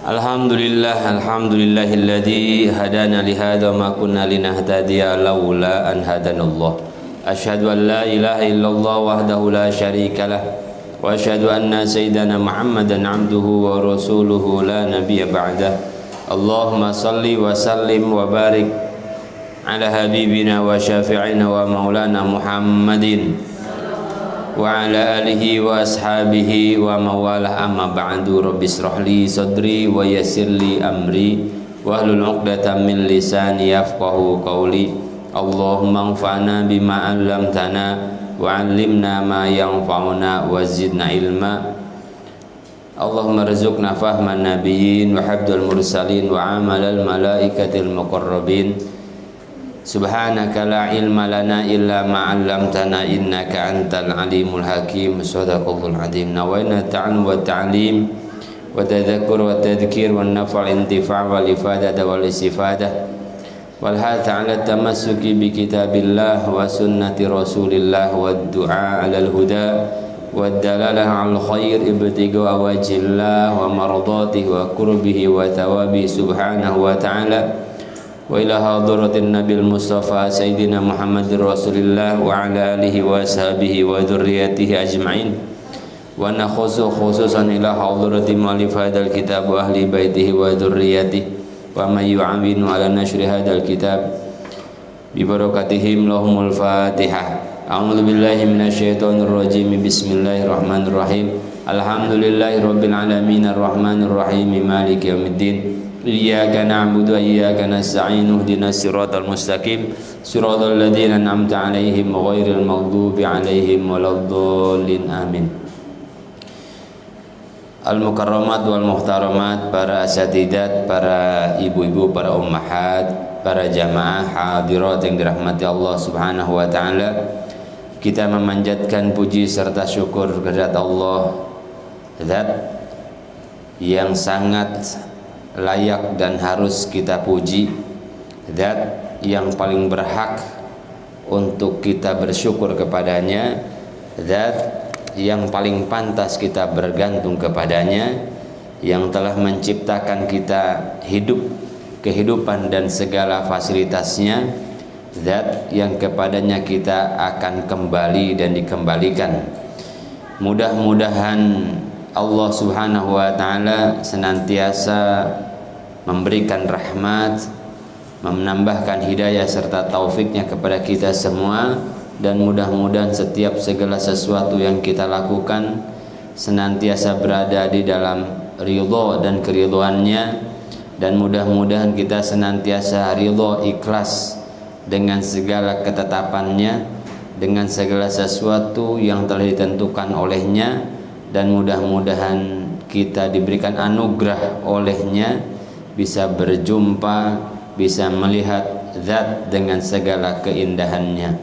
Alhamdulillahilladzi hadana li hadza ma kunna linahtadiya laula an hadanallah. Asyhadu an la ilaha illallah wahdahu la syarika lah wa asyhadu anna sayyidana Muhammadan abduhu wa rasuluhu la nabiyya ba'dah. Allahumma salli wa sallim wa barik ala habibina wa syafi'ina wa maulana Muhammadin wa ala alihi wa ashabihi wa mawalah, amma ba'du. Rabbi israh li sadri wa yassir li amri wa hlul 'uqdatam min lisani yafqahu qawli. Allahumma anfa'na bima 'allamtana wa 'allimna ma yanfa'una wa zidna ilma. Allahumma rzuqna fahman nabiyyin wa hifdzal mursalin wa 'amalal malaikatil muqarrabin. Subhanaka la ilma lana illa ma 'allamtana innaka antal alimul hakim. Shadaqallahul azim. Nawaina ta'allum wa ta'lim wa tadhakkur wa tadhkir wa naf'al intifa' wal ifadah wal istifadah wal hatha 'ala tamassuki bi kitabillah wa sunnati rasulillah wa du'a 'alal huda wa dalalah 'al khair ibtigha wajhillah wa mardatihi wa qurbihi wa thawabi subhanahu wa ta'ala wa ila hadratin nabil mustafa sayyidina Muhammadir rasulillah wa ala alihi wa ashabihi wa dzurriyyatihi ajma'in wa nakhusu khususan ila hadrati mu'allif hadzal kitab wa ahli baitihi wa dzurriyyatihi wa may yu'awinu ala nashri hadzal kitab bi barakatihim lahumul fatihah. A'udzu billahi minasyaitonir rajim. Bismillahirrahmanirrahim. Alhamdulillahirabbil alamin arrahmanir rahim maliki yaumiddin. Iyyaka na'budu wa iyyaka nasta'in ihdinas siratal mustaqim siratal ladzina an'amta 'alaihim ghairil maghdubi 'alaihim waladdallin. Amin. Al-mukarramat wal muhtaramat, para asatidzat, para ibu-ibu, para ummahat, para jamaah hadirat yang dirahmati Allah Subhanahu wa taala, kita memanjatkan puji serta syukur kehadirat Allah, zat yang sangat layak dan harus kita puji, zat yang paling berhak untuk kita bersyukur kepadanya, zat yang paling pantas kita bergantung kepadanya, yang telah menciptakan kita hidup, kehidupan dan segala fasilitasnya, zat yang kepadanya kita akan kembali dan dikembalikan. Mudah-mudahan Allah Subhanahu wa ta'ala senantiasa memberikan rahmat, menambahkan hidayah serta taufiknya kepada kita semua, dan mudah-mudahan setiap segala sesuatu yang kita lakukan senantiasa berada di dalam ridha dan keridhaannya, dan mudah-mudahan kita senantiasa ridha, ikhlas dengan segala ketetapannya, dengan segala sesuatu yang telah ditentukan olehnya, dan mudah-mudahan kita diberikan anugerah olehnya bisa berjumpa, bisa melihat zat dengan segala keindahannya.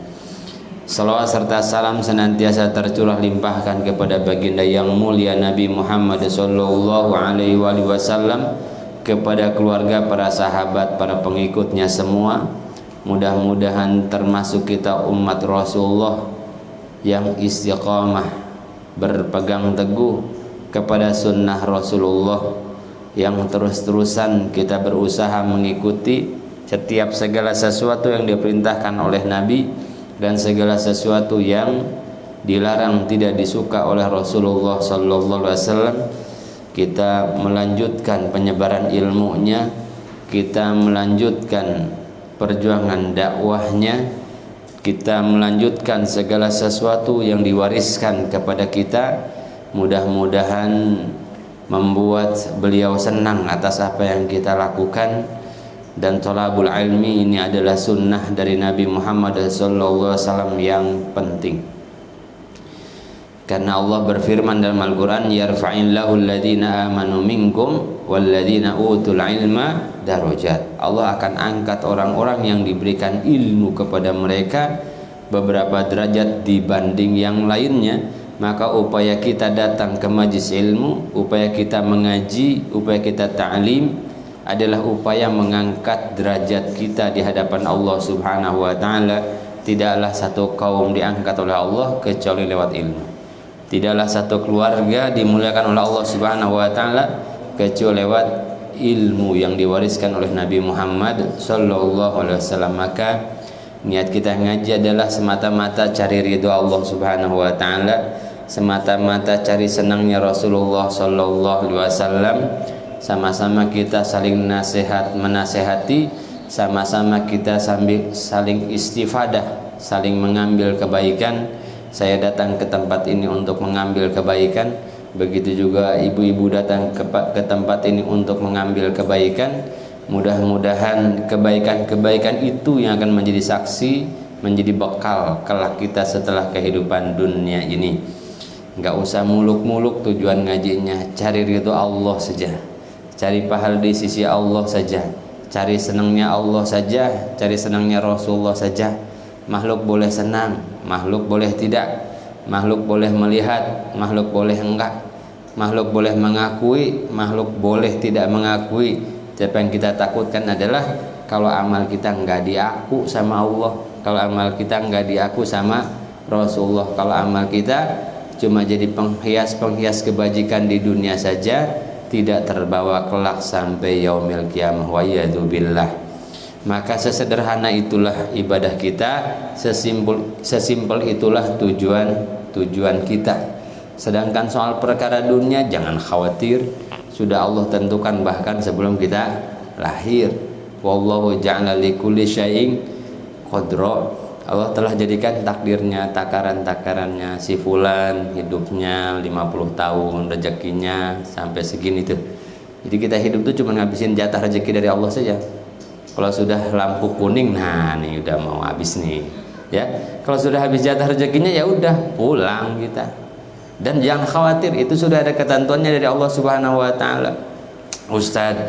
Salawat serta salam senantiasa tercurah limpahkan kepada baginda yang mulia Nabi Muhammad sallallahu alaihi wasallam, kepada keluarga, para sahabat, para pengikutnya semua. Mudah-mudahan termasuk kita umat Rasulullah yang istiqamah, berpegang teguh kepada sunnah Rasulullah, yang terus-terusan kita berusaha mengikuti setiap segala sesuatu yang diperintahkan oleh Nabi, dan segala sesuatu yang dilarang, tidak disuka oleh Rasulullah sallallahu alaihi wasallam. Kita melanjutkan penyebaran ilmunya, kita melanjutkan perjuangan dakwahnya, kita melanjutkan segala sesuatu yang diwariskan kepada kita. Mudah-mudahan membuat beliau senang atas apa yang kita lakukan. Dan thalabul ilmi ini adalah sunnah dari Nabi Muhammad SAW yang penting, karena Allah berfirman dalam Al-Quran, yarfa'illahu alladhina amanu minkum walladhina utul ilma darajat. Allah akan angkat orang-orang yang diberikan ilmu kepada mereka beberapa derajat dibanding yang lainnya. Maka upaya kita datang ke majlis ilmu, upaya kita mengaji, upaya kita ta'lim adalah upaya mengangkat derajat kita di hadapan Allah Subhanahu wa ta'ala. Tidaklah satu kaum diangkat oleh Allah kecuali lewat ilmu. Tidaklah satu keluarga dimuliakan oleh Allah Subhanahu wa taala kecuali lewat ilmu yang diwariskan oleh Nabi Muhammad sallallahu alaihi wasallam. Maka niat kita ngaji adalah semata-mata cari ridho Allah Subhanahu wa taala, semata-mata cari senangnya Rasulullah sallallahu alaihi wasallam. Sama-sama kita saling menasehati, sama-sama kita sambil saling istifadah, saling mengambil kebaikan. Saya datang ke tempat ini untuk mengambil kebaikan, begitu juga ibu-ibu datang ke tempat ini untuk mengambil kebaikan. Mudah-mudahan kebaikan-kebaikan itu yang akan menjadi saksi, menjadi bekal kelak kita setelah kehidupan dunia ini. Enggak usah muluk-muluk tujuan ngajinya, cari ridho Allah saja, cari pahala di sisi Allah saja, cari senangnya Allah saja, cari senangnya Rasulullah saja. Makhluk boleh senang, makhluk boleh tidak, makhluk boleh melihat, makhluk boleh enggak, makhluk boleh mengakui, makhluk boleh tidak mengakui. Apa yang kita takutkan adalah kalau amal kita enggak diaku sama Allah, kalau amal kita enggak diaku sama Rasulullah, kalau amal kita cuma jadi penghias kebajikan di dunia saja, tidak terbawa kelak sampai yaumil qiyamah wa yadzubillah. Maka sesederhana itulah ibadah kita, sesimpel itulah tujuan kita. Sedangkan soal perkara dunia jangan khawatir, sudah Allah tentukan bahkan sebelum kita lahir. Wallahu ja'ala likulli syai'in qadra. Allah telah jadikan takdirnya, takaran-takarannya si fulan hidupnya 50 tahun, rezekinya sampai segini tuh. Jadi kita hidup tuh cuma ngabisin jatah rezeki dari Allah saja. Kalau sudah lampu kuning, nah nih udah mau habis nih, ya. Kalau sudah habis jatah rezekinya ya udah pulang kita. Dan jangan khawatir, itu sudah ada ketentuannya dari Allah Subhanahu wa taala. Ustaz,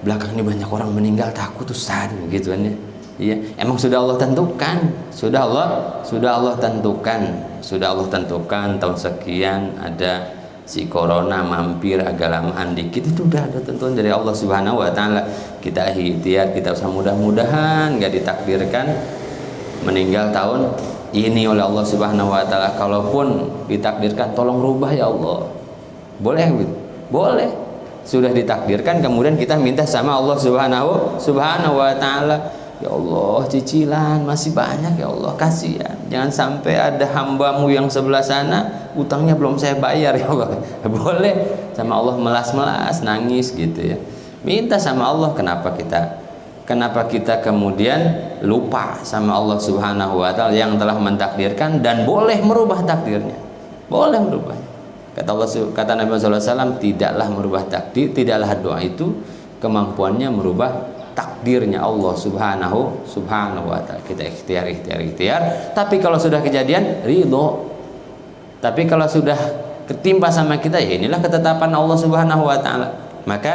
belakang ini banyak orang meninggal, takut Ustaz gitu kan ya. Iya, emang sudah Allah tentukan, sudah Allah tentukan tahun sekian ada si corona mampir agak lamaan dikit, itu udah ada tentuan dari Allah Subhanahu wa taala. Kita ikhtiar, kita usah mudah-mudahan enggak ditakdirkan meninggal tahun ini oleh Allah Subhanahu wa taala. Kalaupun ditakdirkan, tolong rubah ya Allah. Boleh gitu? Boleh. Sudah ditakdirkan, kemudian kita minta sama Allah Subhanahu wa taala. Ya Allah, cicilan masih banyak ya Allah, kasihan. Jangan sampai ada hambamu yang sebelah sana utangnya belum saya bayar ya Allah. Boleh sama Allah melas-melas nangis gitu ya. Minta sama Allah. Kenapa kita kemudian lupa sama Allah Subhanahu wa taala yang telah mentakdirkan dan boleh merubah takdirnya. Boleh merubah. Kata Nabi sallallahu alaihi wasallam, tidaklah merubah takdir, tidaklah doa itu kemampuannya merubah takdirnya Allah Subhanahu wa taala. Kita ikhtiar. Tapi kalau sudah kejadian, ridho. Tapi kalau sudah ketimpa sama kita, ya inilah ketetapan Allah Subhanahu wa taala. Maka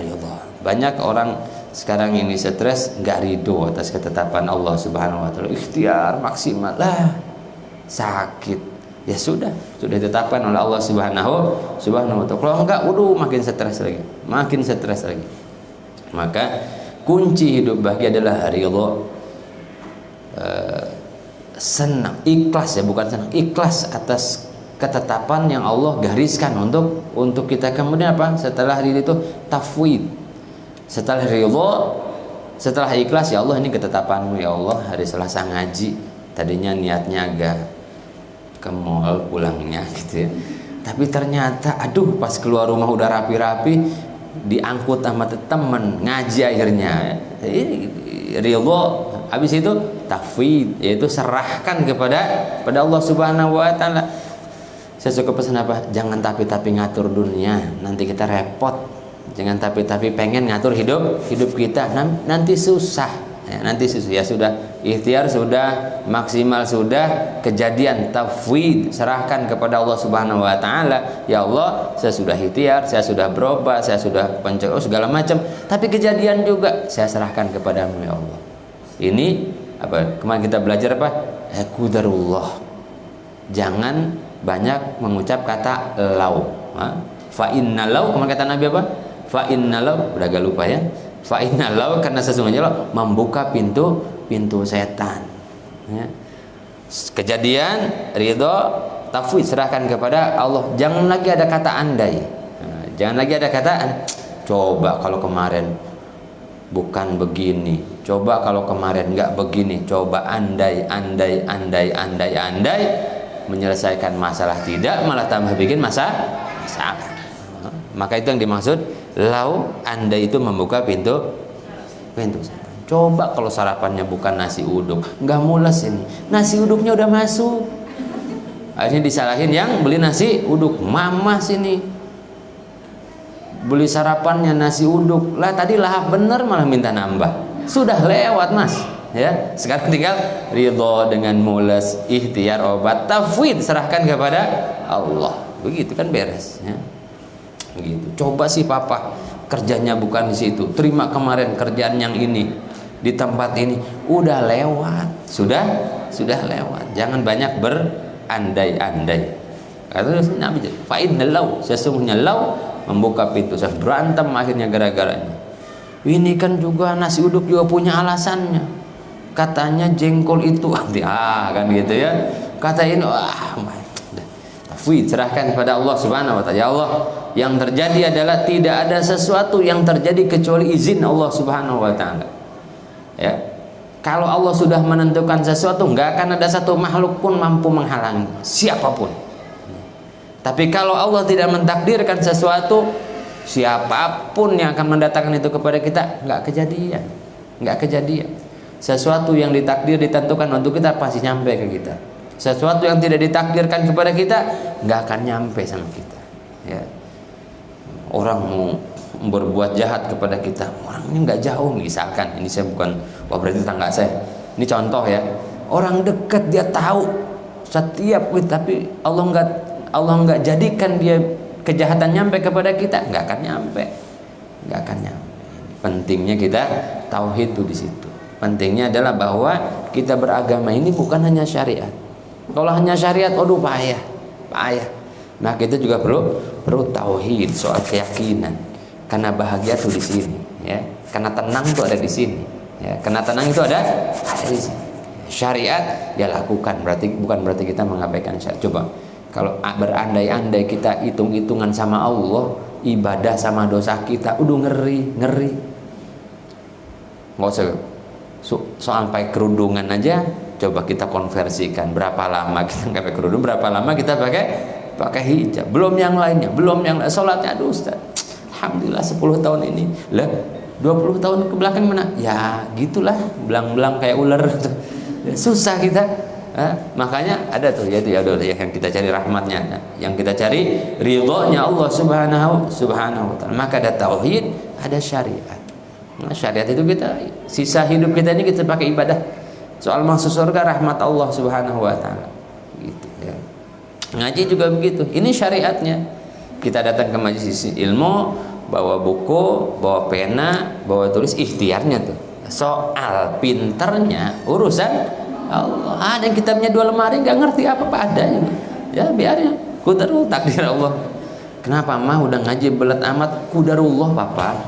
ridho. Banyak orang sekarang ini stres, enggak ridho atas ketetapan Allah Subhanahu wa taala. Ikhtiar maksimal lah, sakit. Ya sudah ditetapkan oleh Allah Subhanahu wa taala. Kalau enggak, makin stres lagi. Maka kunci hidup bahagia adalah ridho, senang, ikhlas ya, bukan senang, ikhlas atas ketetapan yang Allah gariskan untuk kita. Kemudian apa? Setelah ridho itu tafwid. Setelah ridho, setelah ikhlas, ya Allah ini ketetapanmu ya Allah. Hari Selasa ngaji, tadinya niatnya agak ke mall pulangnya gitu ya. Tapi ternyata pas keluar rumah udah rapi-rapi, diangkut sama teman ngaji akhirnya. Ridho, habis itu tafwid, yaitu serahkan kepada Allah Subhanahu wa taala. Saya suka pesan apa? Jangan tapi ngatur dunia, nanti kita repot. Jangan tapi pengen ngatur hidup kita, nanti susah. Ya sudah, ikhtiar sudah, maksimal sudah, kejadian tafwid, serahkan kepada Allah Subhanahu wa taala. Ya Allah, saya sudah ikhtiar, saya sudah berobat, saya sudah pencoba segala macam, tapi kejadian juga saya serahkan kepadamu ya Allah. Ini apa? Kemarin kita belajar apa? Qadarullah. Jangan banyak mengucap kata lau. Fa innalau, kemarin kata Nabi apa? Fa innalau, udah agak lupa ya. Fa innalau, karena sesungguhnya Allah membuka pintu setan ya. Kejadian ridho, tafwid, serahkan kepada Allah. Jangan lagi ada kata andai. Jangan lagi ada kata coba kalau kemarin bukan begini, coba kalau kemarin enggak begini, coba andai menyelesaikan masalah tidak, malah tambah bikin masalah. Maka itu yang dimaksud lau, andai itu membuka pintu setan. Coba kalau sarapannya bukan nasi uduk, nggak mules ini, nasi uduknya udah masuk. Akhirnya disalahin yang beli nasi uduk, mamas ini beli sarapannya nasi uduk, lah tadi lahap bener malah minta nambah, sudah lewat mas. Ya, sekarang tinggal ridho dengan mules, ikhtiar, obat, tafwid, serahkan kepada Allah. Begitu kan beres. Ya. Begitu. Coba sih papa kerjanya bukan di situ, terima kemarin kerjaan yang ini di tempat ini, udah lewat, sudah lewat. Jangan banyak berandai-andai. Kata Nabi, fa innal law, sesungguhnya law membuka pintu. Saya berantem akhirnya gara-garanya. Ini kan juga nasi uduk juga punya alasannya. Katanya jengkol itu kan gitu ya. Kata ini serahkan kepada Allah Subhanahu wa taala. Ya Allah, yang terjadi adalah tidak ada sesuatu yang terjadi kecuali izin Allah Subhanahu wa taala. Ya. Kalau Allah sudah menentukan sesuatu, enggak akan ada satu makhluk pun mampu menghalangi siapapun. Tapi kalau Allah tidak mentakdirkan sesuatu, siapapun yang akan mendatangkan itu kepada kita enggak kejadian. Sesuatu yang ditakdir ditentukan untuk kita pasti nyampe ke kita. Sesuatu yang tidak ditakdirkan kepada kita nggak akan nyampe sama kita. Ya. Orang mau berbuat jahat kepada kita, orangnya nggak jauh misalkan. Ini saya bukan, berarti tetangga saya. Ini contoh ya. Orang dekat dia tahu setiap, tapi Allah nggak jadikan dia kejahatan nyampe kepada kita, nggak akan nyampe. Pentingnya kita tauhid itu di situ. Pentingnya adalah bahwa kita beragama ini bukan hanya syariat. Kalau hanya syariat, payah. Nah, kita juga perlu tauhid, soal keyakinan. Karena bahagia tuh di sini, ya. Karena tenang tuh ada di sini, ya. Karena tenang itu ada di sini. Syariat ya lakukan, bukan berarti kita mengabaikan syariat. Coba kalau berandai-andai kita hitung-hitungan sama Allah, ibadah sama dosa kita, ngeri. Nggak usah soal pakai kerudungan aja, coba kita konversikan. Berapa lama kita nggak pakai kerudung, berapa lama kita pakai hijab, belum yang lainnya, sholatnya. Aduh Ustaz, alhamdulillah 10 tahun ini lah, 20 tahun ke belakang mana ya gitulah, belang-belang kayak ular tuh. Susah kita. Makanya ada tuh ya yang kita cari rahmatnya, yang kita cari ridhonya Allah Subhanahu wa taala. Maka ada tauhid, ada syariat. Nah, syariat itu kita, sisa hidup kita ini kita pakai ibadah. Soal masuk surga rahmat Allah Subhanahu wa taala. Gitu ya. Ngaji juga begitu. Ini syariatnya. Kita datang ke majelis ilmu, bawa buku, bawa pena, bawa tulis, ikhtiarnya tuh. Soal pinternya urusan Allah. Ada yang kitabnya 2 lemari nggak ngerti apa-apa adanya. Ya biarnya. Qadarullah, takdir Allah. Kenapa mah udah ngaji belat amat, qadarullah papa.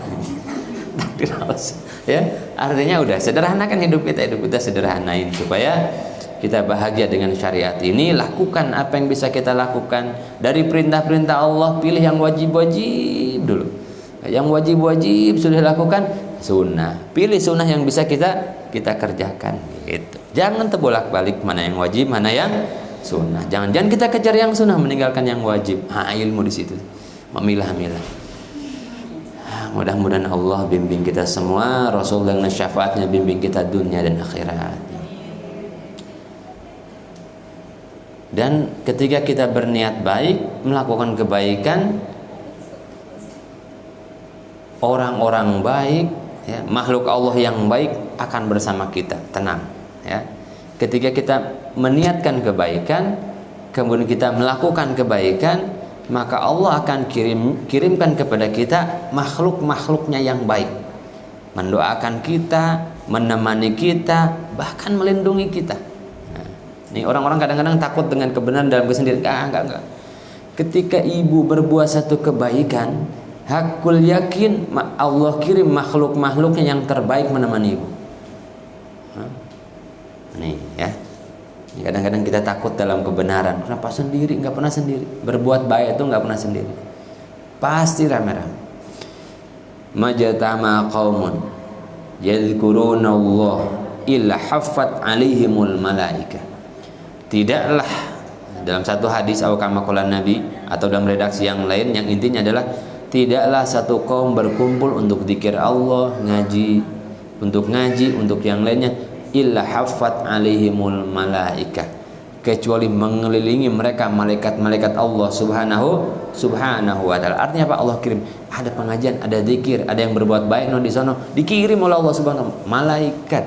Ya, artinya udah sederhanakan hidup kita sederhanain supaya kita bahagia dengan syariat ini. Lakukan apa yang bisa kita lakukan dari perintah-perintah Allah, pilih yang wajib-wajib dulu. Yang wajib-wajib sudah lakukan, sunnah. Pilih sunnah yang bisa kita kerjakan gitu. Jangan terbolak-balik mana yang wajib, mana yang sunnah. Jangan kita kejar yang sunnah, meninggalkan yang wajib. Ilmu di situ. Memilah-milah. Mudah-mudahan Allah bimbing kita semua, Rasul dengan syafaatnya bimbing kita dunia dan akhirat. Dan ketika kita berniat baik, melakukan kebaikan, orang-orang baik, ya, makhluk Allah yang baik akan bersama kita, tenang. Ya. Ketika kita meniatkan kebaikan, kemudian kita melakukan kebaikan, maka Allah akan kirimkan kepada kita makhluk-makhluknya yang baik, mendoakan kita, menemani kita, bahkan melindungi kita. Nah, ini orang-orang kadang-kadang takut dengan kebenaran dalam kesendirian. Enggak. Ketika ibu berbuat satu kebaikan, hakul yakin Allah kirim makhluk-makhluknya yang terbaik menemani ibu. Nih ya. Kadang-kadang kita takut dalam kebenaran. Kenapa sendiri? Nggak pernah sendiri. Berbuat baik itu nggak pernah sendiri. Pasti rame-rame. Majtama qaumun yadhkuruna Allah illa haffat alaihimul malaika. Tidaklah, dalam satu hadis atau kama qala Nabi atau dalam redaksi yang lain, yang intinya adalah tidaklah satu kaum berkumpul untuk zikir Allah, ngaji, untuk yang lainnya, illa haffat alaihimul malaika, kecuali mengelilingi mereka malaikat-malaikat Allah subhanahu wa ta'ala. Artinya apa? Allah kirim, ada pengajian, ada zikir, ada yang berbuat baik di sana, dikirim oleh Allah subhanahu wa ta'ala malaikat,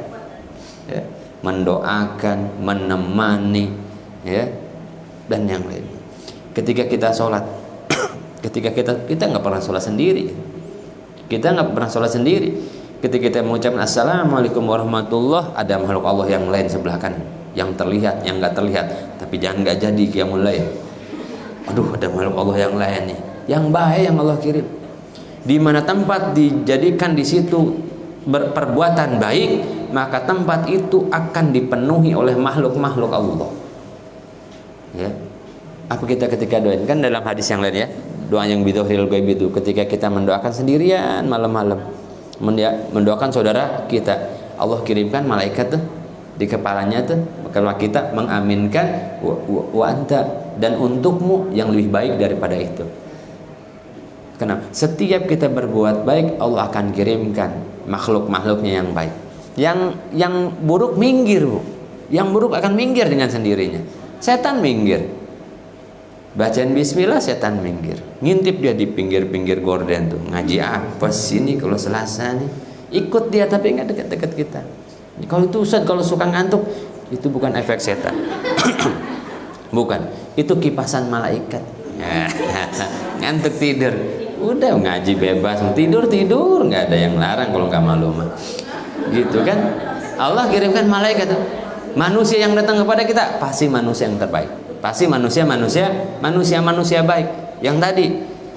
ya, mendoakan, menemani, ya, dan yang lain. Ketika kita sholat, ketika kita nggak pernah sholat sendiri, ketika kita mengucapkan assalamualaikum warahmatullah, ada makhluk Allah yang lain sebelah kanan, yang terlihat, yang nggak terlihat, tapi jangan nggak jadi qiyamul lail. Aduh, ada makhluk Allah yang lain nih, yang baik yang Allah kirim. Di mana tempat dijadikan di situ perbuatan baik, maka tempat itu akan dipenuhi oleh makhluk-makhluk Allah. Ya, apa kita ketika doain, kan dalam hadis yang lain ya, doa yang bidzohril ghaib itu ketika kita mendoakan sendirian malam-malam, mendoakan saudara kita, Allah kirimkan malaikat tuh di kepalanya tuh, kalau kita mengaminkan wa anta, dan untukmu yang lebih baik daripada itu. Kenapa? Setiap kita berbuat baik, Allah akan kirimkan makhluk-makhluknya yang baik. Yang buruk minggir, Bu. Yang buruk akan minggir dengan sendirinya. Setan minggir. Bacaan bismillah, setan minggir. Ngintip dia di pinggir-pinggir gorden tuh. Ngaji apa sih ini kalau Selasa nih? Ikut dia tapi nggak dekat-dekat kita. Kalau itu Ustaz, kalau suka ngantuk, itu bukan efek setan. Bukan. Itu kipasan malaikat. Ngantuk tidur. Udah ngaji bebas, tidur, nggak ada yang larang kalau nggak malu mah. Gitu kan? Allah kirimkan malaikat tuh. Manusia yang datang kepada kita pasti manusia yang terbaik, pasti manusia baik. Yang tadi,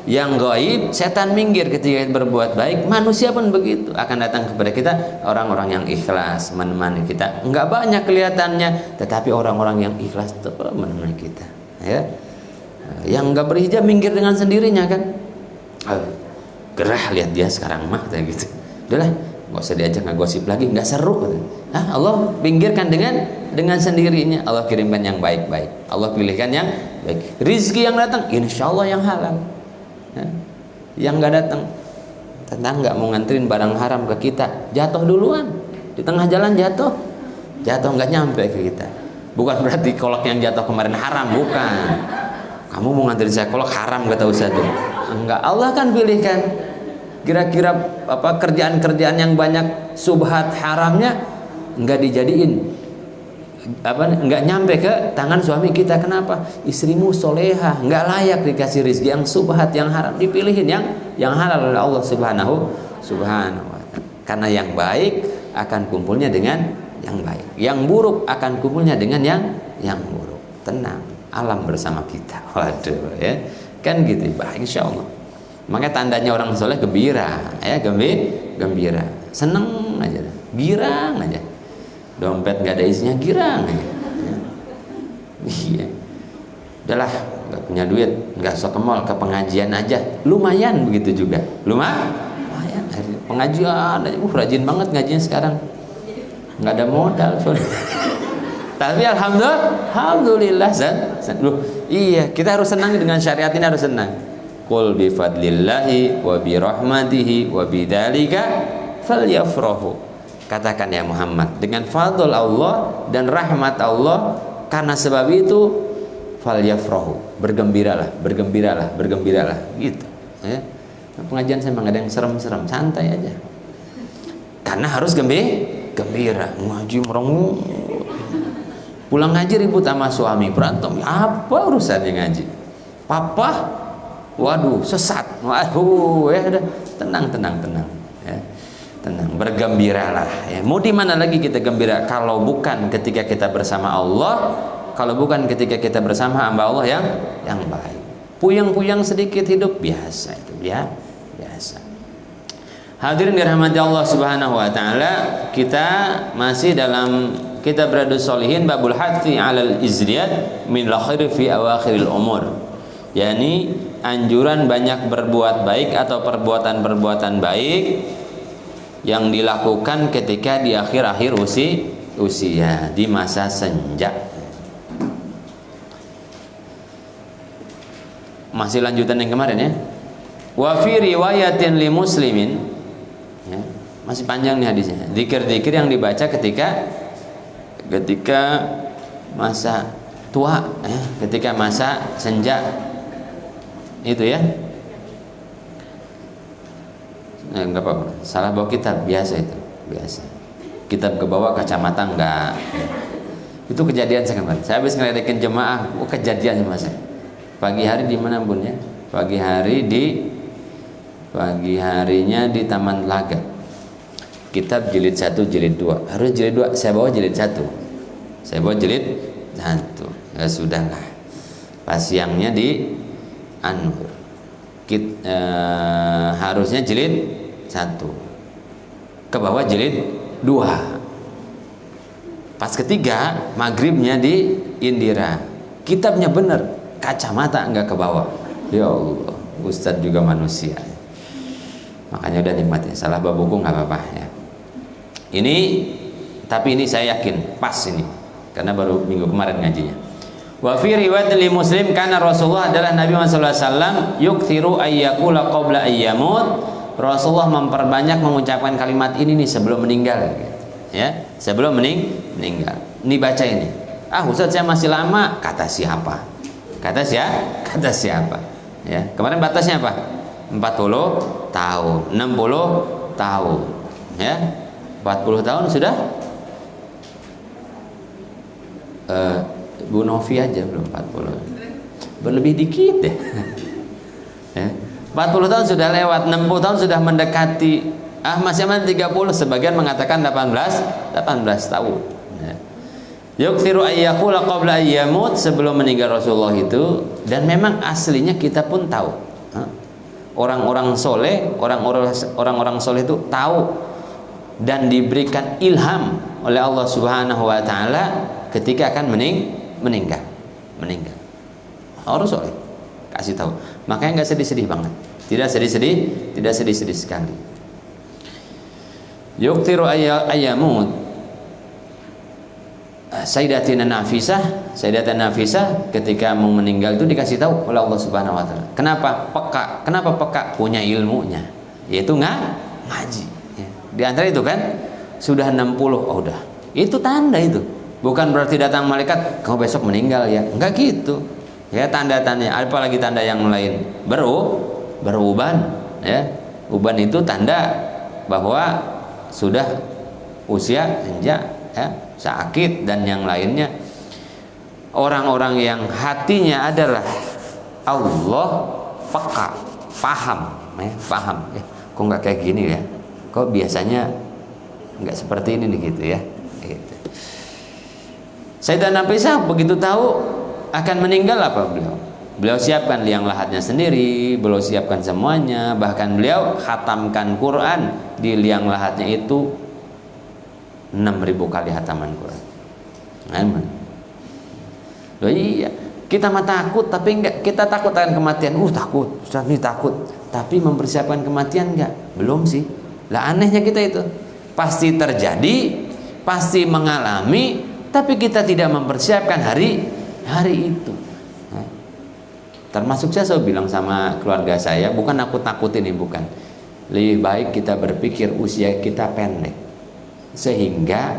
yang gaib, setan minggir ketika berbuat baik. Manusia pun begitu, akan datang kepada kita orang-orang yang ikhlas menemani kita. Enggak banyak kelihatannya, tetapi orang-orang yang ikhlas tetap menemani kita. Ya, yang enggak berhijab minggir dengan sendirinya kan. Gerah lihat dia sekarang mah kayak gitu. Udahlah, nggak usah diajak ngegosip lagi, nggak seru. Allah pinggirkan dengan sendirinya. Allah kirimkan yang baik-baik, Allah pilihkan yang baik. Rizki yang datang insya Allah yang halal, ya. Yang nggak datang, tetangga mau nganterin barang haram ke kita, jatuh duluan di tengah jalan, jatuh nggak nyampe ke kita. Bukan berarti kolak yang jatuh kemarin haram, bukan. Kamu mau nganterin saya kolak haram kata Ustaz, enggak. Allah kan pilihkan kira-kira apa kerjaan-kerjaan yang banyak subhat haramnya enggak dijadiin, enggak nyampe ke tangan suami kita. Kenapa? Istrimu soleha, enggak layak dikasih rezeki yang subhat, yang haram, dipilihin yang halal oleh Allah subhanahu wa ta'ala. Karena yang baik akan kumpulnya dengan yang baik, yang buruk akan kumpulnya dengan yang buruk. Tenang, alam bersama kita. Waduh, ya kan gitu, baik insyaallah. Makanya tandanya orang soleh gembira, ya gembira, seneng aja, girang aja. Dompet nggak ada isinya, girang aja. Iya, udahlah, nggak punya duit, nggak usah ke mall, ke pengajian aja, lumayan begitu juga, lumayan. Pengajian, rajin banget ngajian sekarang, nggak ada modal, tapi alhamdulillah, iya, kita harus senang dengan syariat ini, harus senang. Qul bi fadlillahi wa bi rahmatihi wa bidzalika falyafrahu. Katakan ya Muhammad, dengan fadl Allah dan rahmat Allah, karena sebab itu falyafrahu, bergembiralah gitu, ya. Pengajian saya memang ada yang serem-serem, santai aja. Karena harus gembira, ngaji mereng. Pulang ngaji ribut sama suami, berantem. Apa urusannya ngaji? Papa, waduh, sesat. Waduh, ya udah, tenang, ya. Tenang, bergembiralah. Ya. Mau di mana lagi kita gembira kalau bukan ketika kita bersama Allah, kalau bukan ketika kita bersama hamba Allah yang baik. Puyang-puyang sedikit hidup biasa itu, ya, biasa. Hadirin dirahmati Allah Subhanahu wa taala, kita masih dalam kitab Riyadhus Shalihin babul hatti 'alal izdiyad min khairi fi awakhiril umur. yakni anjuran banyak berbuat baik atau perbuatan-perbuatan baik yang dilakukan ketika di akhir-akhir usia, di masa senja. Masih lanjutan yang kemarin ya. Wa fi riwayatin li muslimin, ya, masih panjang nih hadisnya. Zikir-zikir yang dibaca ketika masa tua, ya, ketika masa senja itu ya. Enggak apa-apa, salah bawa kitab biasa itu, biasa. Kitab ke bawah, kacamata enggak. Itu kejadian saya kemarin. Saya habis ngeledekin jemaah, kejadian sama saya. Pagi hari di mana Bun ya? Pagi harinya di Taman Laga. Kitab jilid 1, jilid 2. Harus jilid 2, saya bawa jilid 1. Saya bawa jilid 1. Ya sudahlah. Pas siangnya di Anur. Harusnya jilid 1. Ke bawah jilid 2. Pas ketiga maghribnya di Indira. Kitabnya bener, kacamata enggak ke bawah. Ya Allah, Ustadz juga manusia. Makanya udah nikmatin. Salah bawa buku nggak apa-apa ya. Tapi ini saya yakin pas ini, karena baru minggu kemarin ngajinya. Wa fi riwayat li Muslim karena Rasulullah adalah Nabi Muhammad sallallahu alaihi wasallam yukthiru ayyakula qabla ayyamut. Rasulullah memperbanyak mengucapkan kalimat ini nih sebelum meninggal, ya, sebelum meninggal. Ini baca ini. Ah Ustaz saya masih lama. Kata siapa? Kata siapa? Ya, kemarin batasnya apa? 40 tahun, 60 tahun, ya. 40 tahun sudah Bu Novi aja belum 40. Berlebih dikit deh. Ya. 40 tahun sudah lewat, 60 tahun sudah mendekati. Masih aman 30, sebagian mengatakan 18 tahun. Ya. Yukthiru ayyakula qabla ayyamut, sebelum meninggal Rasulullah itu. Dan memang aslinya kita pun tahu, orang-orang soleh, orang-orang soleh itu tahu dan diberikan ilham oleh Allah Subhanahu wa taala ketika akan meninggal. Orang soleh kasih tahu, makanya nggak sedih-sedih banget, tidak sedih-sedih sekali. Yukthiru ayyamut. Sayyidatina Nafisah ketika mau meninggal itu dikasih tahu oleh Allah Subhanahu wa taala. Kenapa peka? Punya ilmunya, yaitu ngaji. Ya. Di antara itu kan sudah 60, oh udah. Itu tanda itu. Bukan berarti datang malaikat kamu besok meninggal ya. Enggak gitu. Ya, tanda-tandanya apalagi tanda yang lain. Beruban, ya. Uban itu tanda bahwa sudah usia senja, ya, sakit dan yang lainnya. Orang-orang yang hatinya adalah Allah, peka, paham, ya. Kok nggak kayak gini ya? Kok biasanya nggak seperti ini nih gitu ya? Gitu. Sayyidatina Nafisah begitu tahu akan meninggal apa beliau siapkan liang lahatnya sendiri, beliau siapkan semuanya, bahkan beliau khatamkan Quran di liang lahatnya itu 6.000 kali khataman Quran. Loh iya, kita mah takut tapi enggak, kita takut akan kematian. Takut, Ustaz ini takut. Tapi mempersiapkan kematian enggak? Belum sih. Lah anehnya kita itu. Pasti terjadi, pasti mengalami, tapi kita tidak mempersiapkan hari itu. Termasuk saya selalu bilang sama keluarga saya, bukan nakut-nakutin ini, bukan. Lebih baik kita berpikir usia kita pendek, sehingga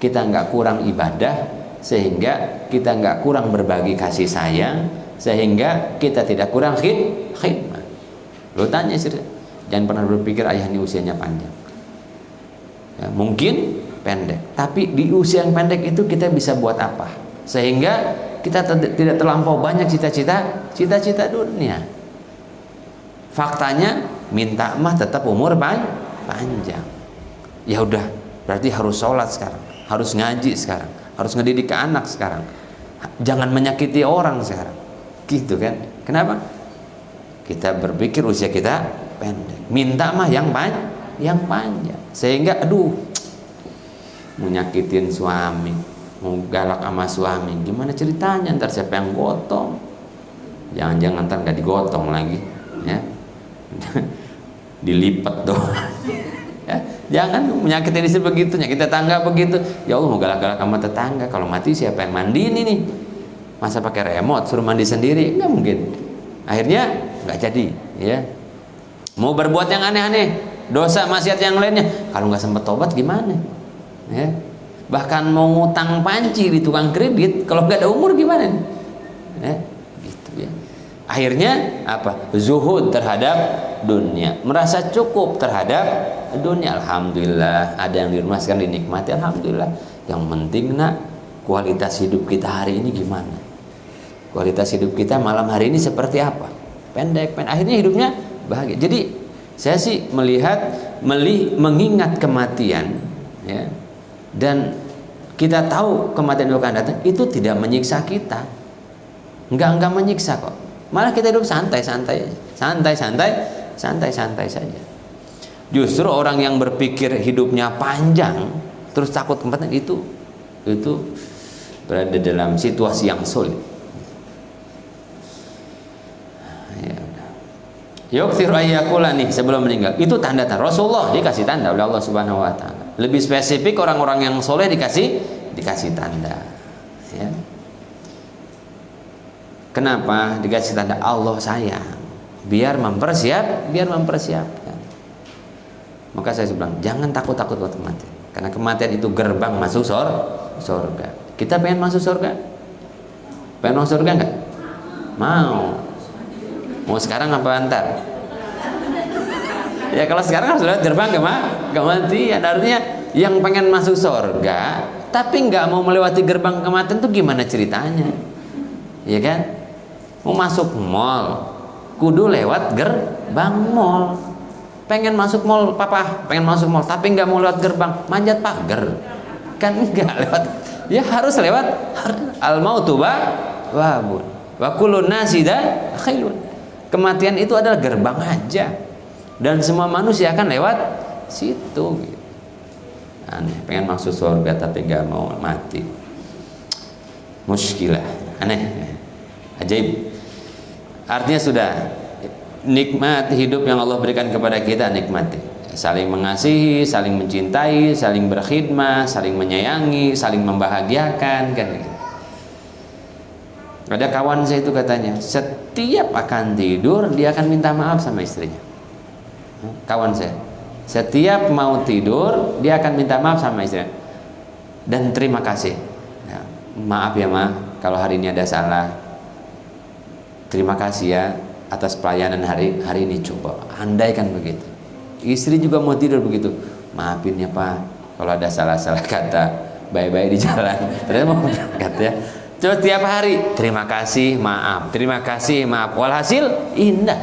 kita nggak kurang ibadah, sehingga kita nggak kurang berbagi kasih sayang, sehingga kita tidak kurang khidmah. Lo tanya sih, jangan pernah berpikir ayah ini usianya panjang. Ya, mungkin pendek, tapi di usia yang pendek itu kita bisa buat apa? Sehingga kita tidak terlampau banyak cita-cita dunia. Faktanya minta mah tetap umur panjang. Ya udah, berarti harus sholat sekarang, harus ngaji sekarang, harus ngedidik ke anak sekarang, jangan menyakiti orang sekarang, gitu kan? Kenapa? Kita berpikir usia kita pendek, minta mah yang panjang. Sehingga aduh, mau nyakitin suami, mau galak sama suami, gimana ceritanya, ntar siapa yang gotong? Jangan-jangan ntar nggak digotong lagi, ya. Dilipat doang. Ya, jangan menyakitin istri begitu, nyakitin tetangga begitu. Ya Allah, mau galak-galak sama tetangga, kalau mati siapa yang mandiin ini? Masa pakai remote suruh mandi sendiri? Nggak mungkin. Akhirnya nggak jadi, ya. Mau berbuat yang aneh-aneh, dosa maksiat yang lainnya, kalau nggak sempat tobat gimana? Ya. Bahkan mau ngutang panci di tukang kredit, kalau nggak ada umur gimana? Ya, gitu ya. Akhirnya apa? Zuhud terhadap dunia, merasa cukup terhadap dunia. Alhamdulillah, ada yang di rumah sekarang dinikmati, alhamdulillah. Yang penting nak, kualitas hidup kita hari ini gimana? Kualitas hidup kita malam hari ini seperti apa? Pendek. Akhirnya hidupnya bahagia. Jadi saya sih mengingat kematian, ya, dan kita tahu kematian itu akan datang, itu tidak menyiksa kita, enggak menyiksa kok. Malah kita hidup santai saja. Justru orang yang berpikir hidupnya panjang terus takut kematian, itu berada dalam situasi yang sulit. Yukthiru ayyakula nih sebelum meninggal. Itu tanda-tanda. Rasulullah dikasih tanda oleh Allah Subhanahu wa taala. Lebih spesifik orang-orang yang soleh dikasih tanda. Ya. Kenapa dikasih tanda? Allah sayang. Biar mempersiapkan. Maka saya bilang, jangan takut-takut waktu kematian. Karena kematian itu gerbang masuk surga. Kita pengen masuk surga? Pengen masuk surga enggak? Mau sekarang apa ntar? Ya kalau sekarang harus lewat gerbang kematian. Artinya yang pengen masuk surga tapi nggak mau melewati gerbang kematian itu gimana ceritanya? Ya kan? Mau masuk mall, kudu lewat gerbang mall. Pengen masuk mall, papa pengen masuk mall tapi nggak mau lewat gerbang, manjat pagar. Kan nggak lewat. Ya harus lewat al-mautu wabun. Wa kullun nasi dakhilun. Kematian itu adalah gerbang aja, dan semua manusia akan lewat situ. Aneh, pengen masuk surga tapi nggak mau mati. Muskilah, aneh, ajaib. Artinya sudah nikmat hidup yang Allah berikan kepada kita, nikmati. Saling mengasihi, saling mencintai, saling berkhidmat, saling menyayangi, saling membahagiakan, kan? Ada kawan saya itu katanya, setiap akan tidur dia akan minta maaf sama istrinya. Kawan saya, setiap mau tidur dia akan minta maaf sama istrinya dan terima kasih. Nah, maaf ya ma, kalau hari ini ada salah. Terima kasih ya atas pelayanan hari ini. Coba andaikan begitu. Istri juga mau tidur begitu. Maafin ya pak, kalau ada salah-salah kata, bye-bye di jalan. Ternyata mau berangkat ya. Coba tiap hari terima kasih maaf, walhasil indah.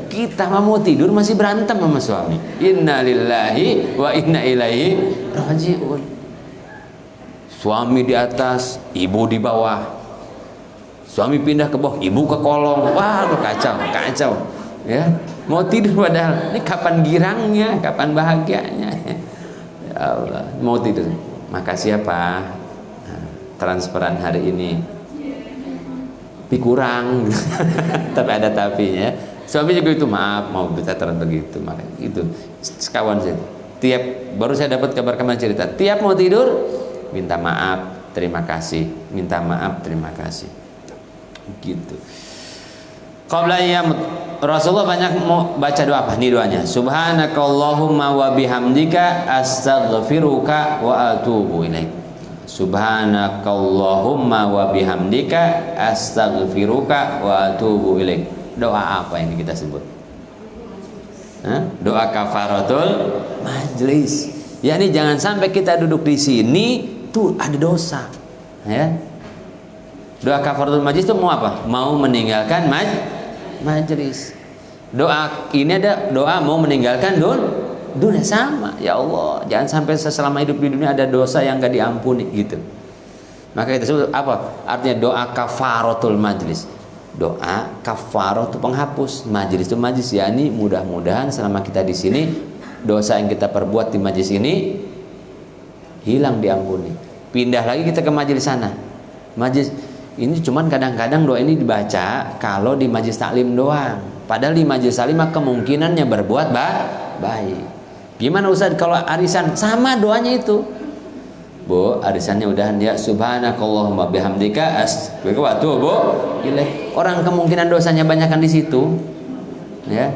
Kita mau tidur masih berantem sama suami. Inna lillahi wa inna ilaihi rajiun. Suami di atas, ibu di bawah. Suami pindah ke bawah, ibu ke kolong. Wah, kacau. Ya, mau tidur padahal ini kapan girangnya, kapan bahagianya. Ya Allah, mau tidur. Makasih ya Pak. Transferan hari ini tapi kurang. Tapi ada tapinya. Suami juga itu maaf, mau bisa transfer begitu, makanya itu sekawan saya. Baru saya dapat kabar kemarin cerita, tiap mau tidur minta maaf, terima kasih, minta maaf, terima kasih. Gitu. Qabla yamut, Rasulullah banyak mau baca doa apa? Ini doanya. Subhanakallahumma wa bihamdika astaghfiruka wa atubu ilaik. Subhanakallahumma wa bihamdika astaghfiruka wa atubu ilaik. Doa apa yang kita sebut? Doa kafaratul majlis. Yani jangan sampai kita duduk di sini tuh ada dosa. Ya. Doa kafaratul majlis itu mau apa? Mau meninggalkan majlis. Doa ini ada doa mau meninggalkan dunia sama. Ya Allah, jangan sampai selama hidup di dunia ada dosa yang gak diampuni gitu. Maka itu sebut apa? Artinya doa kafaratul majlis. Doa kafarah itu penghapus. Majlis itu majlis, yakni mudah-mudahan selama kita di sini dosa yang kita perbuat di majlis ini hilang, diampuni. Pindah lagi kita ke majlis sana. Majlis ini cuman kadang-kadang doa ini dibaca kalau di majlis taklim doang. Padahal di majlis taklim kemungkinannya berbuat baik. Gimana Ustaz kalau arisan? Sama doanya itu. Bu, arisannya udahan ya, subhanakallahumma bihamdika astaghfiruka wa bu ilaih. Orang kemungkinan dosanya banyakan di situ. Ya.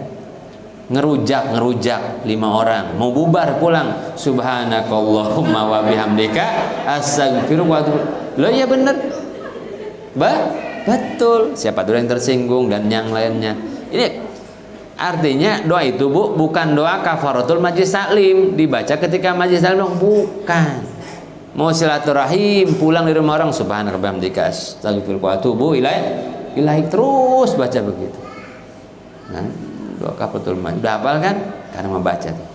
Ngerujak 5 orang, mau bubar pulang, subhanakallahumma wa bihamdika astaghfiruka wa atubu. Loh ya benar. Betul. Siapa dulu yang tersinggung dan yang lainnya. Ini artinya doa itu Bu bukan doa kafaratul majlis taklim dibaca ketika majlis taklim, bukan. Mau silaturahim pulang di rumah orang, subhanaka bihamdika astaghfiruka wa atubu ilaih terus baca begitu. Nah, doa kafaratul majlis udah hafal kan? Karena membaca tuh.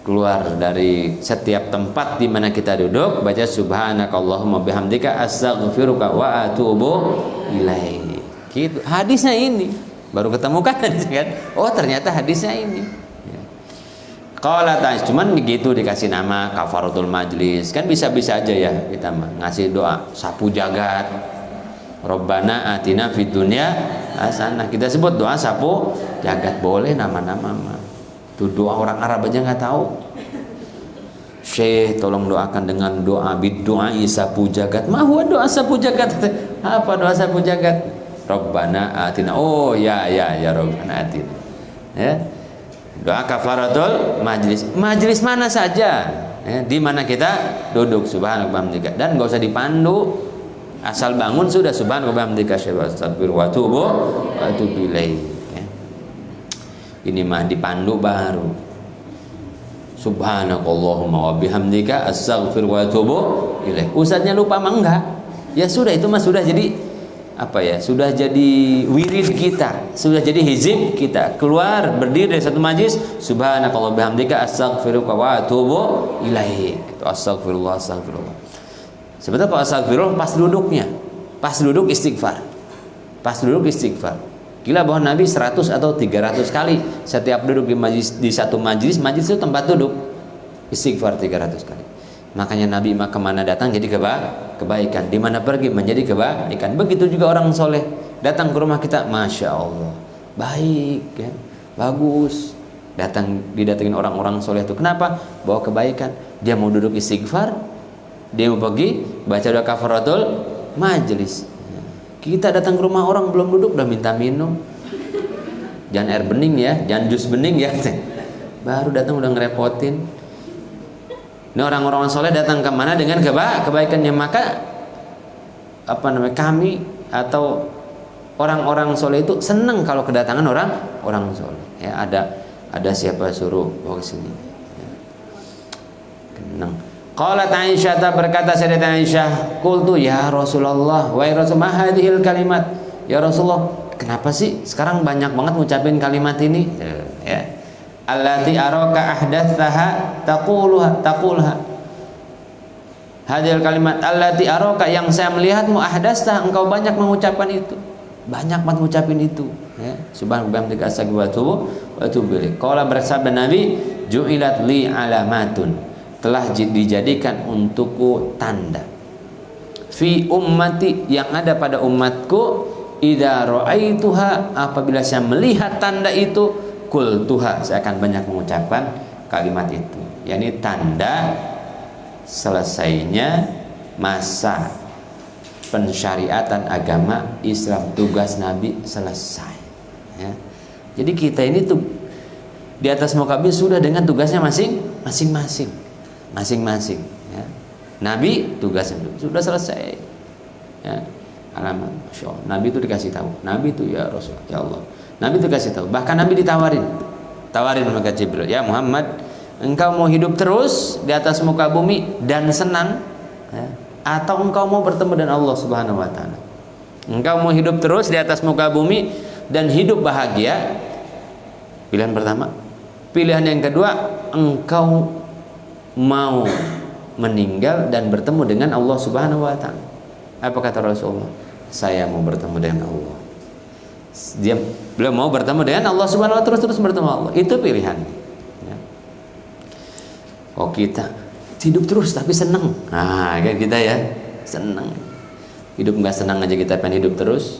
Keluar dari setiap tempat di mana kita duduk baca subhanakallahumma bihamdika astaghfiruka wa atubu ilaih. Gitu. Hadisnya ini. Baru ketemu kan hadisnya kan? Oh, ternyata hadisnya ini. Qala ta'ala, cuman begitu dikasih nama kafaratul majlis. Kan bisa-bisa aja ya kita ngasih doa sapu jagat. Rabbana atina fid dunya hasanah. Kita sebut doa sapu jagat, boleh nama-nama mah. Itu doa orang Arab aja nggak tahu. Syekh tolong doakan dengan doa biddu'a sapu jagat. Mahwa doa sapu jagat. Apa doa sapu jagat? Rabbana atina. Oh ya Rabbana atina. Ya. Doa kafaratul majlis. Majlis mana saja, ya, di mana kita duduk subhanallah bihamdika, dan enggak usah dipandu, asal bangun sudah subhanallah bihamdika astaghfiruka wa atubu ilaih. Ya. Ini mah dipandu baru. Subhanakallahumma wa bihamdika astaghfiruka wa atubu ilaih. Ustaznya lupa mah enggak? Ya sudah, itu mah sudah jadi apa ya, sudah jadi wirid kita, sudah jadi hizib kita. Keluar berdiri dari satu majlis, subhanakallah bihamdika astaghfiruka wa atubu ilaih. Astagfirullah. Sebetulnya kalau astagfirullah pas duduknya, pas duduk istighfar. Gila bahwa Nabi 100 atau 300 kali setiap duduk di majlis, di satu majlis itu tempat duduk, istighfar 300 kali. Makanya Nabi kemana datang jadi kebaikan, di mana pergi menjadi kebaikan. Begitu juga orang soleh datang ke rumah kita, masya Allah, baik, ya, bagus. Didatengin orang-orang soleh itu, kenapa? Bawa kebaikan. Dia mau duduk istighfar, dia mau pergi baca doa kafaratul majlis. Kita datang ke rumah orang belum duduk udah minta minum, jangan air bening ya, jangan jus bening ya, baru datang udah ngerepotin. Nah, orang-orang soleh datang kemana dengan kebaikannya. Maka kami atau orang-orang soleh itu senang kalau kedatangan orang soleh. Ya, ada siapa suruh bawa sini. Ya. Kenang. Qalat Aisyah, berkata Sayyidatuna Aisyah, qultu ya Rasulullah wa Rasulullah hadhil kalimat. Ya Rasulullah, kenapa sih sekarang banyak banget ngucapin kalimat ini? Ya. Allati araka ahdatsaha taqulha. Hadil kalimat allati araka, yang saya melihatmu ahdatsa, engkau banyak mengucapkan itu. Banyak banget mengucapin itu, ya. Subhanallah bihamdika astaghfiruka wa atubu ilaih. Qala, bersabda Nabi, ju'ilat li alamatun, telah dijadikan untukku tanda. Fi ummati, yang ada pada umatku, idza ra'aituha, apabila saya melihat tanda itu, qultuha, saya akan banyak mengucapkan kalimat itu. yakni tanda selesainya masa pensyariatan agama Islam, tugas Nabi selesai, ya. Jadi kita ini tuh di atas muka bumi sudah dengan tugasnya masing-masing, ya. Nabi tugasnya sudah selesai, ya. Alamat, Masya Allah. Nabi itu dikasih tahu, Nabi itu ya Rasul, ya Allah, Nabi itu dikasih tahu, bahkan Nabi tawarin malaikat Jibril, ya Muhammad, engkau mau hidup terus di atas muka bumi dan senang, ya, atau engkau mau bertemu dengan Allah Subhanahu wa taala? Engkau mau hidup terus di atas muka bumi dan hidup bahagia, pilihan pertama. Pilihan yang kedua, engkau mau meninggal dan bertemu dengan Allah Subhanahu wa taala. Apa kata Rasulullah? Saya mau bertemu dengan Allah. Beliau mau bertemu dengan Allah Subhanahu wa taala, terus bertemu Allah. Itu pilihan. Ya. Oh, kita hidup terus tapi senang. Nah, kayak kita ya, senang. Hidup nggak senang aja kita pengen hidup terus.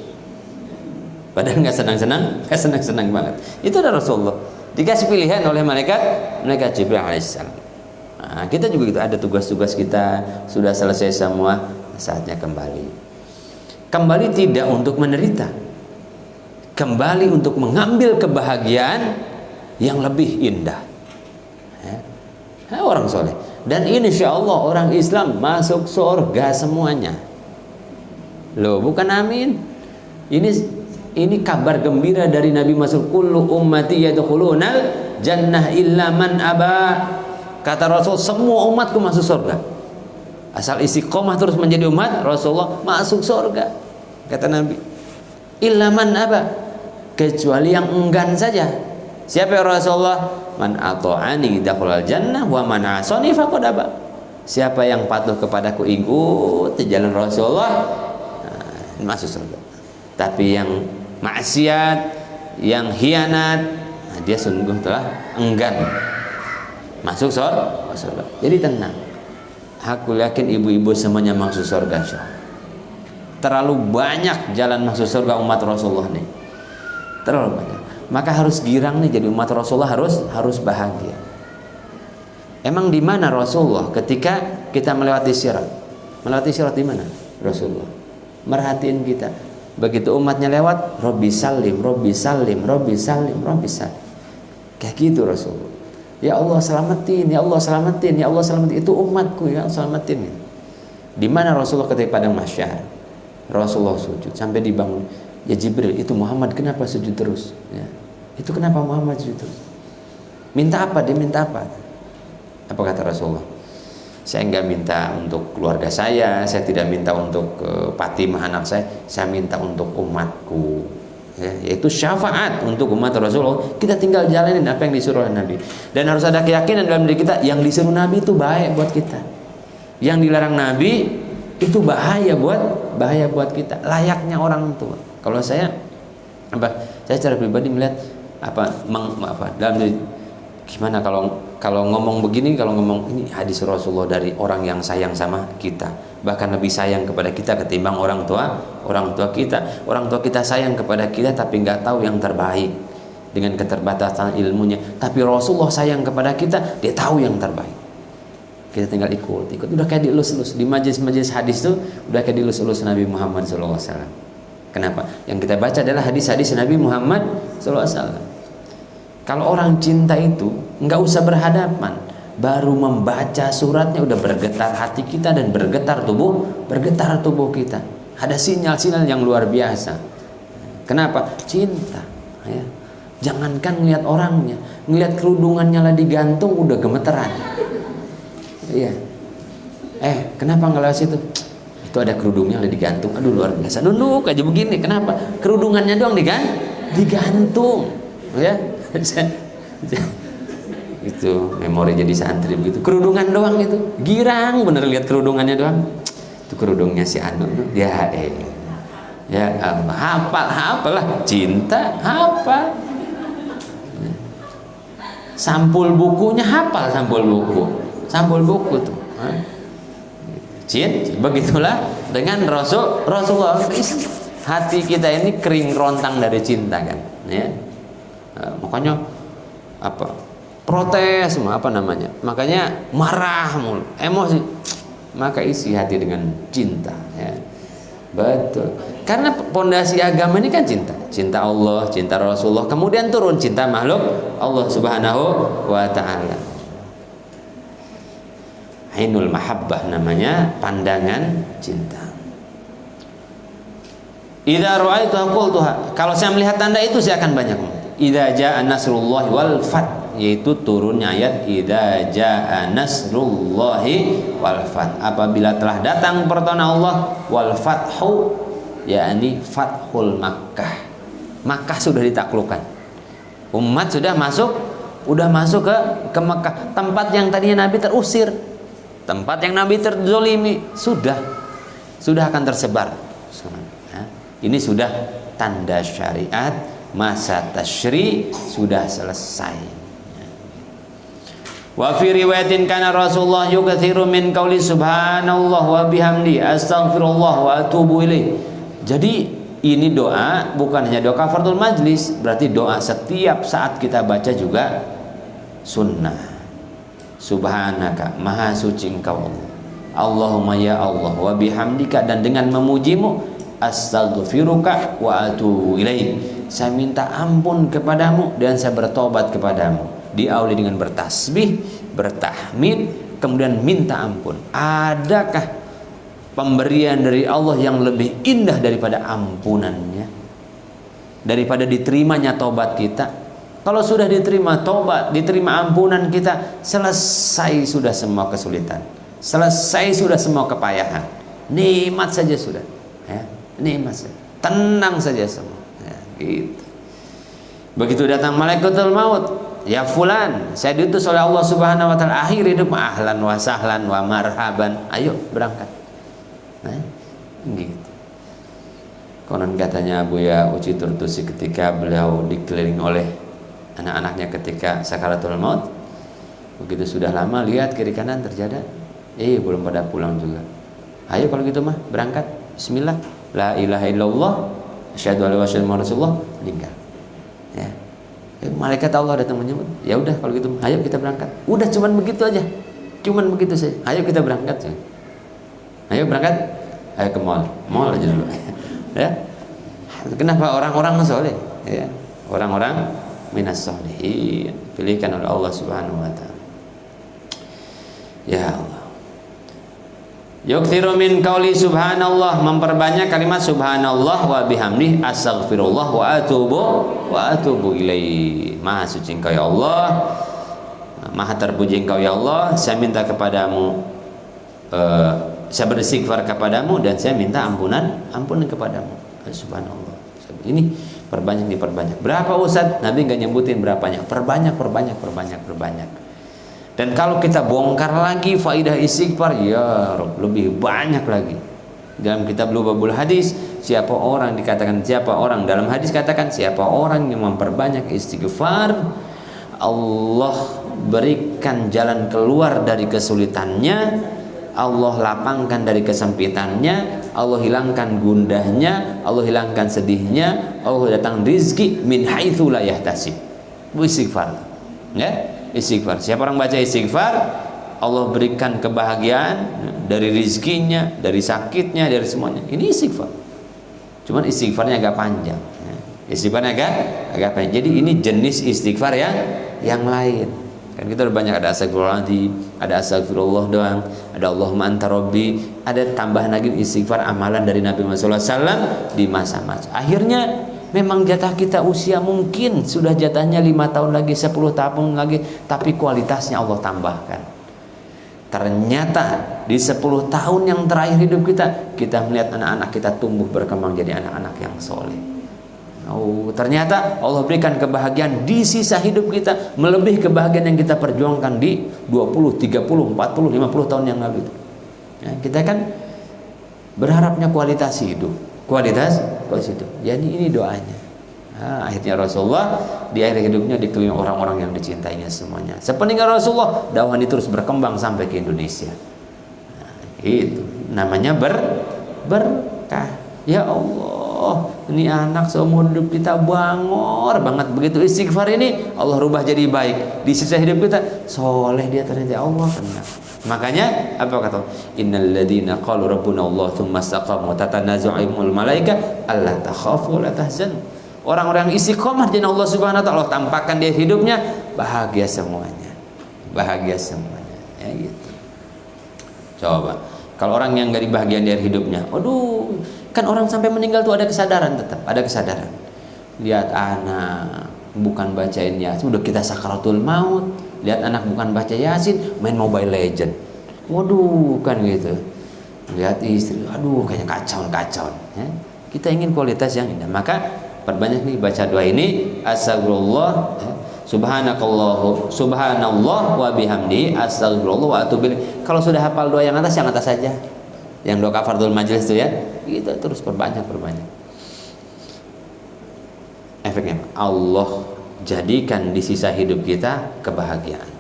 Padahal nggak senang banget. Itu ada Rasulullah. Dikasih pilihan oleh malaikat Jibril alaihissalam. Nah, kita juga gitu, ada tugas-tugas kita sudah selesai semua, saatnya kembali. Kembali tidak untuk menderita, kembali untuk mengambil kebahagiaan yang lebih indah. Orang soleh. Dan insya Allah orang Islam masuk surga semuanya. Loh, bukan amin. Ini kabar gembira dari Nabi Muhammad, kullu ummati yadkhulunal jannah illa man aba. Kata Rasul, semua umatku masuk surga. Asal istiqomah terus menjadi umat Rasulullah, masuk surga. Kata Nabi, illa man aba, kecuali yang enggan saja. Siapa ya Rasulullah? Man ata'ani dakhulal jannah wa man asani faqad aba. Siapa yang patuh kepadaku, ikut jalan Rasulullah, masuk surga. Tapi yang maksiat, yang khianat, dia sungguh telah enggan masuk surga. Jadi tenang. Aku yakin ibu-ibu semuanya masuk surga, insyaallah. Terlalu banyak jalan masuk surga umat Rasulullah nih. Terlalu banyak. Maka harus girang nih, jadi umat Rasulullah harus bahagia. Emang di mana Rasulullah ketika kita melewati sirat? Melewati sirat di mana? Rasulullah merhatiin kita. Begitu umatnya lewat, Robbi salim, Robbi salim, Robbi salim, Robbi salim. Kayak gitu Rasulullah. Ya Allah selamatin, ya Allah selamatin, ya Allah selamatin. Itu umatku, ya selamatin. Di mana Rasulullah ketika padang mahsyar? Rasulullah sujud sampai dibangun. Ya Jibril, itu Muhammad kenapa sujud terus? Ya. Itu kenapa Muhammad sujud terus? Minta apa? Dia minta apa? Apa kata Rasulullah? Saya enggak minta untuk keluarga saya tidak minta untuk Fatimah anak saya minta untuk umatku. Ya, yaitu syafaat untuk umat Rasulullah. Kita tinggal jalanin apa yang disuruh oleh Nabi. Dan harus ada keyakinan dalam diri kita, yang disuruh Nabi itu baik buat kita. Yang dilarang Nabi itu bahaya buat kita. Layaknya orang tua. Kalau saya secara pribadi melihat dalam diri, gimana kalau ngomong begini, kalau ngomong ini hadis Rasulullah dari orang yang sayang sama kita, bahkan lebih sayang kepada kita ketimbang orang tua kita. Orang tua kita sayang kepada kita tapi nggak tahu yang terbaik dengan keterbatasan ilmunya. Tapi Rasulullah sayang kepada kita, dia tahu yang terbaik. Kita tinggal ikut. Udah kayak dielus-elus di majelis hadis tuh, udah kayak dielus-elus Nabi Muhammad SAW. Kenapa? Yang kita baca adalah hadis-hadis Nabi Muhammad SAW. Kalau orang cinta itu nggak usah berhadapan, baru membaca suratnya udah bergetar hati kita dan bergetar tubuh kita. Ada sinyal-sinyal yang luar biasa. Kenapa? Cinta. Ya. Jangankan ngeliat orangnya, ngeliat kerudungannya lah digantung udah gemeteran. Iya. Kenapa nggak lewat situ? Itu ada kerudungnya lah digantung. Aduh luar biasa. Nunduk aja begini. Kenapa? Kerudungannya doang digantung. Ya. Itu memori jadi santri begitu, kerudungan doang itu, girang bener lihat kerudungannya doang. Itu kerudungnya si Anu, ya hafal lah, cinta hafal, sampul bukunya hafal, sampul buku tuh. Begitulah dengan Rasulullah. Hati kita ini kering rontang dari cinta kan, ya. Makanya protes makanya marah mulu, emosi, maka isi hati dengan cinta, ya. Betul, karena pondasi agama ini kan cinta Allah, cinta Rasulullah, kemudian turun cinta makhluk Allah Subhanahu wa ta'ala. Ainul mahabbah namanya, pandangan cinta. Idza ra'aitu qultuha, kalau saya melihat tanda itu saya akan banyak. Idza jaa nasrullahi wal fath, yaitu turunnya ayat idza jaa nasrullahi wal fath, apabila telah datang pertolongan Allah, wal fathu yakni fathul Makkah. Makkah sudah ditaklukkan. Umat sudah masuk ke Makkah, tempat yang tadinya Nabi terusir, tempat yang Nabi terzolimi, sudah akan tersebar. Ini sudah tanda syariat, masa tasyri sudah selesai. Wa fi riwayatin kana Rasulullah yukthiru min qauli subhanallah wa bihamdi astaghfirullah wa atubu ilaih. Jadi ini doa bukan hanya doa kafaratul majlis, berarti doa setiap saat kita baca juga sunnah. Subhanaka, maha suci engkau Allah. Allahumma ya Allah wa bihamdika, dan dengan memujimu, astaghfiruka wa atubu ilaih. Saya minta ampun kepadamu dan saya bertobat kepadamu. Diawali dengan bertasbih, bertahmid, kemudian minta ampun. Adakah pemberian dari Allah yang lebih indah daripada ampunannya, daripada diterimanya tobat kita? Kalau sudah diterima tobat, diterima ampunan kita, selesai sudah semua kesulitan, selesai sudah semua kepayahan, nikmat saja sudah, ya, nikmat saja, tenang saja semua, ya, gitu. Begitu datang malaikatul maut, ya fulan, saya diutus oleh Allah Subhanahu wa taala, akhir hidup, ahlan wa sahlan wa marhaban, ayo berangkat, nah, gitu. Konon katanya Buya Uci Turtusi ketika beliau dikelilingi oleh anak-anaknya ketika sakaratul maut, begitu sudah lama lihat kiri kanan terjaga, belum pada pulang juga. Ayo kalau gitu mah berangkat, bismillah, la ilaha illallah, asyhadu an la ilaha illallah, Rasulullah, meninggal. Ya. Malaikat Allah datang menyebut, ya udah kalau gitu, ayo kita berangkat. Udah cuman begitu aja, cuman begitu saja. Ayo kita berangkat. Ayo berangkat, ayo ke mall aja dulu. Ya. Kenapa orang-orang soleh? Ya. Orang-orang minas sholihin, pilihkan oleh Allah Subhanahu wa taala. Ya Allah. Yukthiru min qauli subhanallah, memperbanyak kalimat subhanallah wa bihamdih astaghfirullah wa atubu ilaih. Maha suci engkau ya Allah, maha terpuji engkau ya Allah, saya minta kepadamu, saya beristighfar kepadamu dan saya minta ampunan kepadamu. Subhanallah. Ini diperbanyak. Berapa Ustaz? Nabi nggak nyebutin berapanya. Perbanyak. Dan kalau kita bongkar lagi faidah istighfar, ya Rob, lebih banyak lagi. Dalam kitab Lubabul Hadis, siapa orang dalam hadis katakan, siapa orang yang memperbanyak istighfar, Allah berikan jalan keluar dari kesulitannya, Allah lapangkan dari kesempitannya, Allah hilangkan gundahnya, Allah hilangkan sedihnya, Allah datang rizki min haitsu la yahtasib. Istighfar, ya, istighfar. Siapa orang baca istighfar, Allah berikan kebahagiaan dari rizkinya, dari sakitnya, dari semuanya. Ini istighfar. Cuman istighfarnya agak panjang, ya. Istighfarnya agak panjang. Jadi ini jenis istighfar yang lain. Kan kita udah banyak, ada astagfirullahaladzim, ada astagfirullah doang, ada Allahumma anta rabbi, ada tambahan lagi istighfar amalan dari Nabi Muhammad SAW di masa-masa. Akhirnya memang jatah kita usia mungkin sudah jatahnya 5 tahun lagi, 10 tahun lagi, tapi kualitasnya Allah tambahkan. Ternyata di 10 tahun yang terakhir hidup kita melihat anak-anak kita tumbuh berkembang jadi anak-anak yang soleh. Ternyata Allah berikan kebahagiaan di sisa hidup kita melebihi kebahagiaan yang kita perjuangkan di 20, 30, 40, 50 tahun yang lalu. Ya, kita kan berharapnya kualitas hidup. Kualitas hidup. Jadi ini doanya. Nah, akhirnya Rasulullah di akhir hidupnya dikelilingi orang-orang yang dicintainya semuanya. Sepeninggal Rasulullah, dakwah ini terus berkembang sampai ke Indonesia. Nah, itu namanya berkah. Ya Allah, ini anak seumur hidup kita bangor banget. Begitu istighfar ini Allah rubah jadi baik. Di sisa hidup kita soleh dia ternyata, Allah tenang. Makanya apa kata? Innal ladzina qalu rabbuna Allah tsumma istaqamu tatanazzu'ul malaika alla takhafu wa la tahzanu. Orang-orang istiqomah dengan Allah Subhanahu wa taala, Allah tampakkan dia hidupnya bahagia semuanya. Bahagia semuanya. Ya gitu. Coba kalau orang yang enggak dibahagiain dari hidupnya, aduh, kan orang sampai meninggal tuh ada kesadaran, tetap ada kesadaran. Lihat anak bukan bacain Yasin, udah kita sakaratul maut. Lihat anak bukan baca Yasin, main Mobile Legend. Waduh, kan gitu. Lihat istri, aduh kayaknya kacau. Ya. Kita ingin kualitas yang indah, maka perbanyak nih baca doa ini. Astagfirullah, ya. Subhanallah wa bihamdi astagfirullah wa atubu ilaih. Kalau sudah hafal doa yang atas saja. Yang doa kafaratul majlis itu ya, kita terus perbanyak. efeknya Allah jadikan di sisa hidup kita kebahagiaan.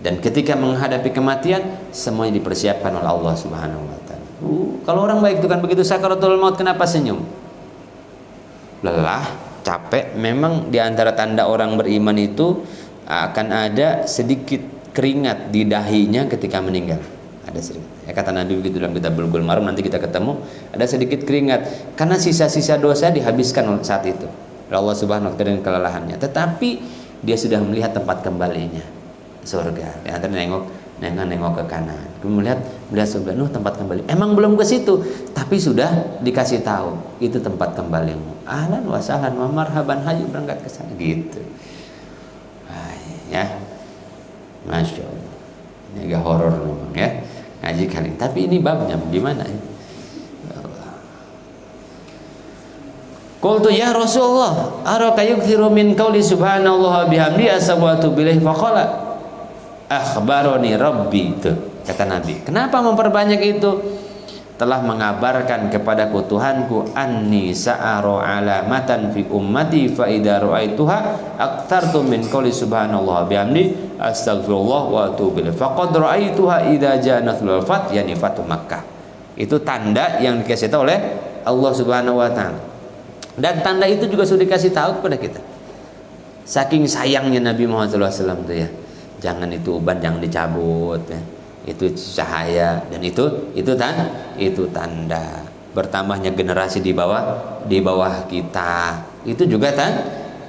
Dan ketika menghadapi kematian, semuanya dipersiapkan oleh Allah Subhanahu wa taala. Kalau orang baik itu kan begitu, sakaratul maut kenapa senyum? Lelah, capek. Memang di antara tanda orang beriman itu akan ada sedikit keringat di dahinya ketika meninggal. Ada sedikit. Ya, kata Nabi begitu dalam kitab Bulughul Maram, nanti kita ketemu, ada sedikit keringat karena sisa-sisa dosa dihabiskan saat itu oleh Allah Subhanahu wa taala dengan kelelahannya. Tetapi dia sudah melihat tempat kembalinya, surga. Di antara nengok ke kanan, kemudian melihat surga, tempat kembali. Emang belum ke situ, tapi sudah dikasih tahu itu tempat kembalimu. Ahlan wa sahlan wa marhaban, hayu berangkat ke sana gitu. Ya, masya Allah. Ini agak horor memang ya ngaji kali ini. Tapi ini babnya gimana ya? Qultu ya Rasulullah, araka yukthiru min qawli subhanallah bihamdi asawatu bilih faqala akhbaroni rabbi. Itu kata Nabi. Kenapa memperbanyak itu? Telah mengabarkan kepadaku Tuhanku anni sa'ara alamatan fi ummati fa idza ra'aituha aktartu min qawli subhanallah bihamdi astaghfirullah wa atubu ilaih faqad ra'aituha idza ja'a nasrul fath, yani fatu Makkah. Itu tanda yang dikasih tahu oleh Allah Subhanahu wa taala. Dan tanda itu juga sudah dikasih tahu kepada kita. Saking sayangnya Nabi Muhammad SAW itu ya. Jangan itu uban jangan dicabut ya. Itu cahaya dan itu tanda bertambahnya generasi di bawah kita. Itu juga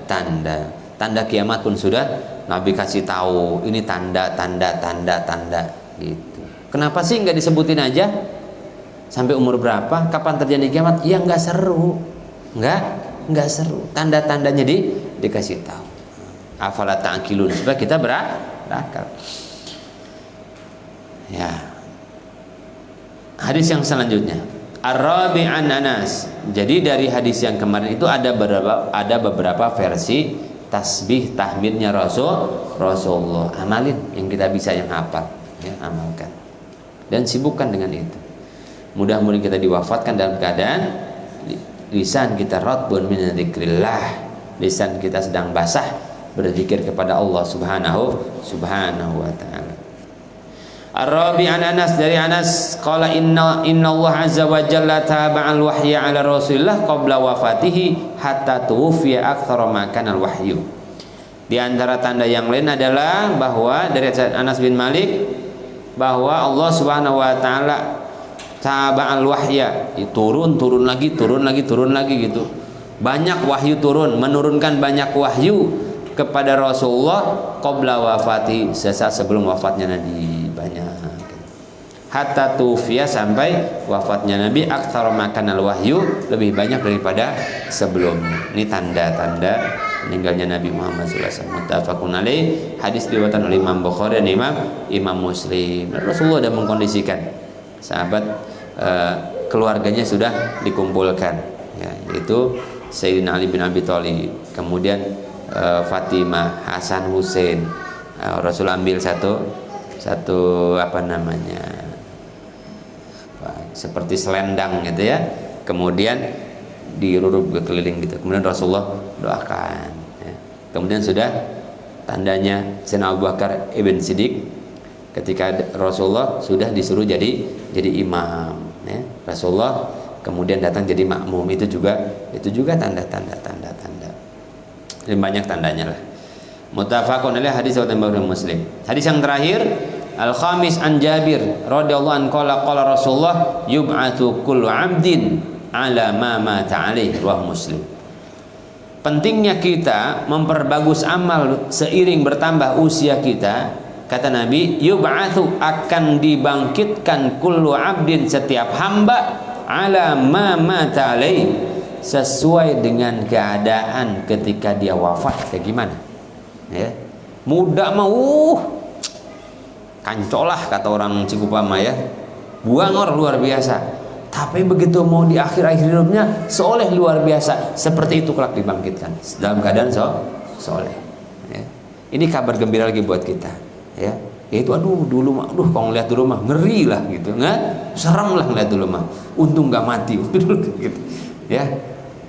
tanda kiamat pun sudah Nabi kasih tahu. Ini tanda gitu. Kenapa sih nggak disebutin aja sampai umur berapa, kapan terjadi kiamat? Ya nggak seru, nggak seru. Tanda-tandanya dikasih tahu. Afala ta'qilun, supaya kita berakal. Ya. Hadis yang selanjutnya, Ar-Rabi' an Anas. Jadi dari hadis yang kemarin itu ada beberapa versi tasbih tahmidnya Rasulullah. Amalin yang kita bisa, yang hafal ya, amalkan dan sibukkan dengan itu. Mudah-mudahan kita diwafatkan dalam keadaan lisan kita ratbun min dzikrillah, lisan kita sedang basah berzikir kepada Allah Subhanahu wa taala. Ar-Rabi' an Anas, dari Anas qala inna Allah azza wa jalla taba'al wahya ala Rasulillah qabla wafatihi hatta tuwfiya aktsara ma kana al-wahyu. Di antara tanda yang lain adalah bahwa dari Anas bin Malik bahwa Allah Subhanahu wa taala taba'al wahya, turun lagi gitu. Banyak wahyu turun, menurunkan banyak wahyu kepada Rasulullah qabla wafati, sesaat sebelum wafatnya Nabi, banyak. Hatta tufiya, sampai wafatnya Nabi, aktsara makanal wahyu, lebih banyak daripada sebelumnya. Ini tanda-tanda meninggalnya Nabi Muhammad SAW. Muttafaqun alaih, hadis diriwayatkan oleh Imam Bukhari dan Imam Muslim. Rasulullah sudah mengkondisikan sahabat, keluarganya sudah dikumpulkan ya, yaitu Sayyidina Ali bin Abi Thalib, kemudian Fatimah, Hasan, Husain. Rasul ambil satu seperti selendang gitu ya, kemudian dirurup ke keliling gitu, kemudian Rasulullah doakan ya. Kemudian sudah tandanya Sayyidina Abu Bakar Ibn Siddiq, ketika Rasulullah sudah disuruh jadi imam ya. Rasulullah kemudian datang jadi makmum. Itu juga tanda. Dan banyak tandanya lah. Muttafaqun alaih, hadis riwayat Bukhari Muslim. Hadis yang terakhir, Al-Khamis an Jabir radhiyallahu anhu qala Rasulullah yub'atsu kullu 'abdin 'ala ma mata 'alaihi, riwayat Muslim. Pentingnya kita memperbagus amal seiring bertambah usia kita. Kata Nabi, yub'atsu, akan dibangkitkan kullu 'abdin, setiap hamba, 'ala ma mata 'alaihi, sesuai dengan keadaan ketika dia wafat kayak gimana ya. Muda mau kancolah kata orang Cikupama ya, buangor luar biasa, tapi begitu mau di akhir hidupnya soleh luar biasa. Seperti itu kelak dibangkitkan dalam keadaan soleh ya. Ini kabar gembira lagi buat kita ya, yaitu kalau ngeliat dulu mah ngeri lah gitu, serem lah ngeliat dulu mah, untung nggak mati gitu ya.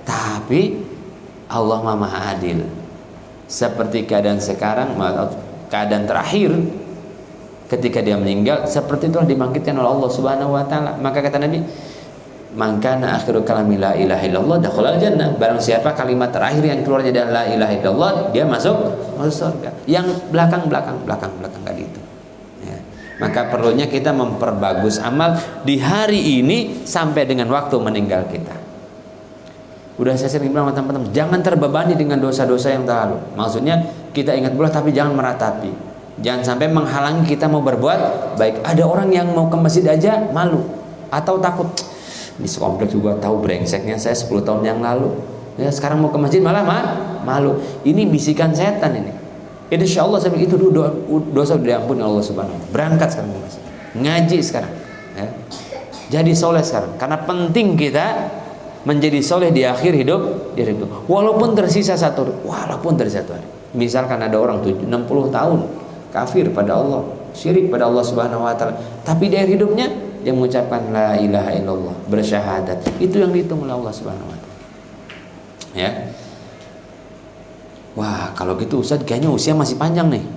Tapi Allah Maha Adil. Seperti keadaan sekarang, keadaan terakhir ketika dia meninggal, seperti itulah dibangkitkan oleh Allah Subhanahu wa taala. Maka kata Nabi, "Man kana akhiru kalami la ilaha illallah dakhalal jannah." Barang siapa kalimat terakhir yang keluarnya adalah la ilaha illallah, dia masuk surga. Yang belakang enggak gitu. Ya. Maka perlunya kita memperbagus amal di hari ini sampai dengan waktu meninggal kita. Udah saya sering bilang sama teman-teman, jangan terbebani dengan dosa-dosa yang terlalu. Maksudnya kita ingat bola tapi jangan meratapi. Jangan sampai menghalangi kita mau berbuat baik. Ada orang yang mau ke masjid aja malu atau takut. Ini sekompleks juga tahu brengseknya saya 10 tahun yang lalu. Ya, sekarang mau ke masjid malah malu. Ini bisikan setan ini. Insya Allah saya itu dosa udah diampuni Allah Subhanahu wa taala. Berangkat sekarang ke masjid. Ngaji sekarang. Ya. Jadi soleh sekarang. Karena penting kita menjadi soleh di akhir hidup, walaupun tersisa satu hari. Misalkan ada orang 60 tahun kafir pada Allah, syirik pada Allah Subhanahu wa taala, tapi di akhir hidupnya dia mengucapkan la ilaha illallah, bersyahadat. Itu yang dihitung oleh Allah Subhanahu wa taala. Ya. Wah, kalau gitu Ustaz kayaknya usia masih panjang nih.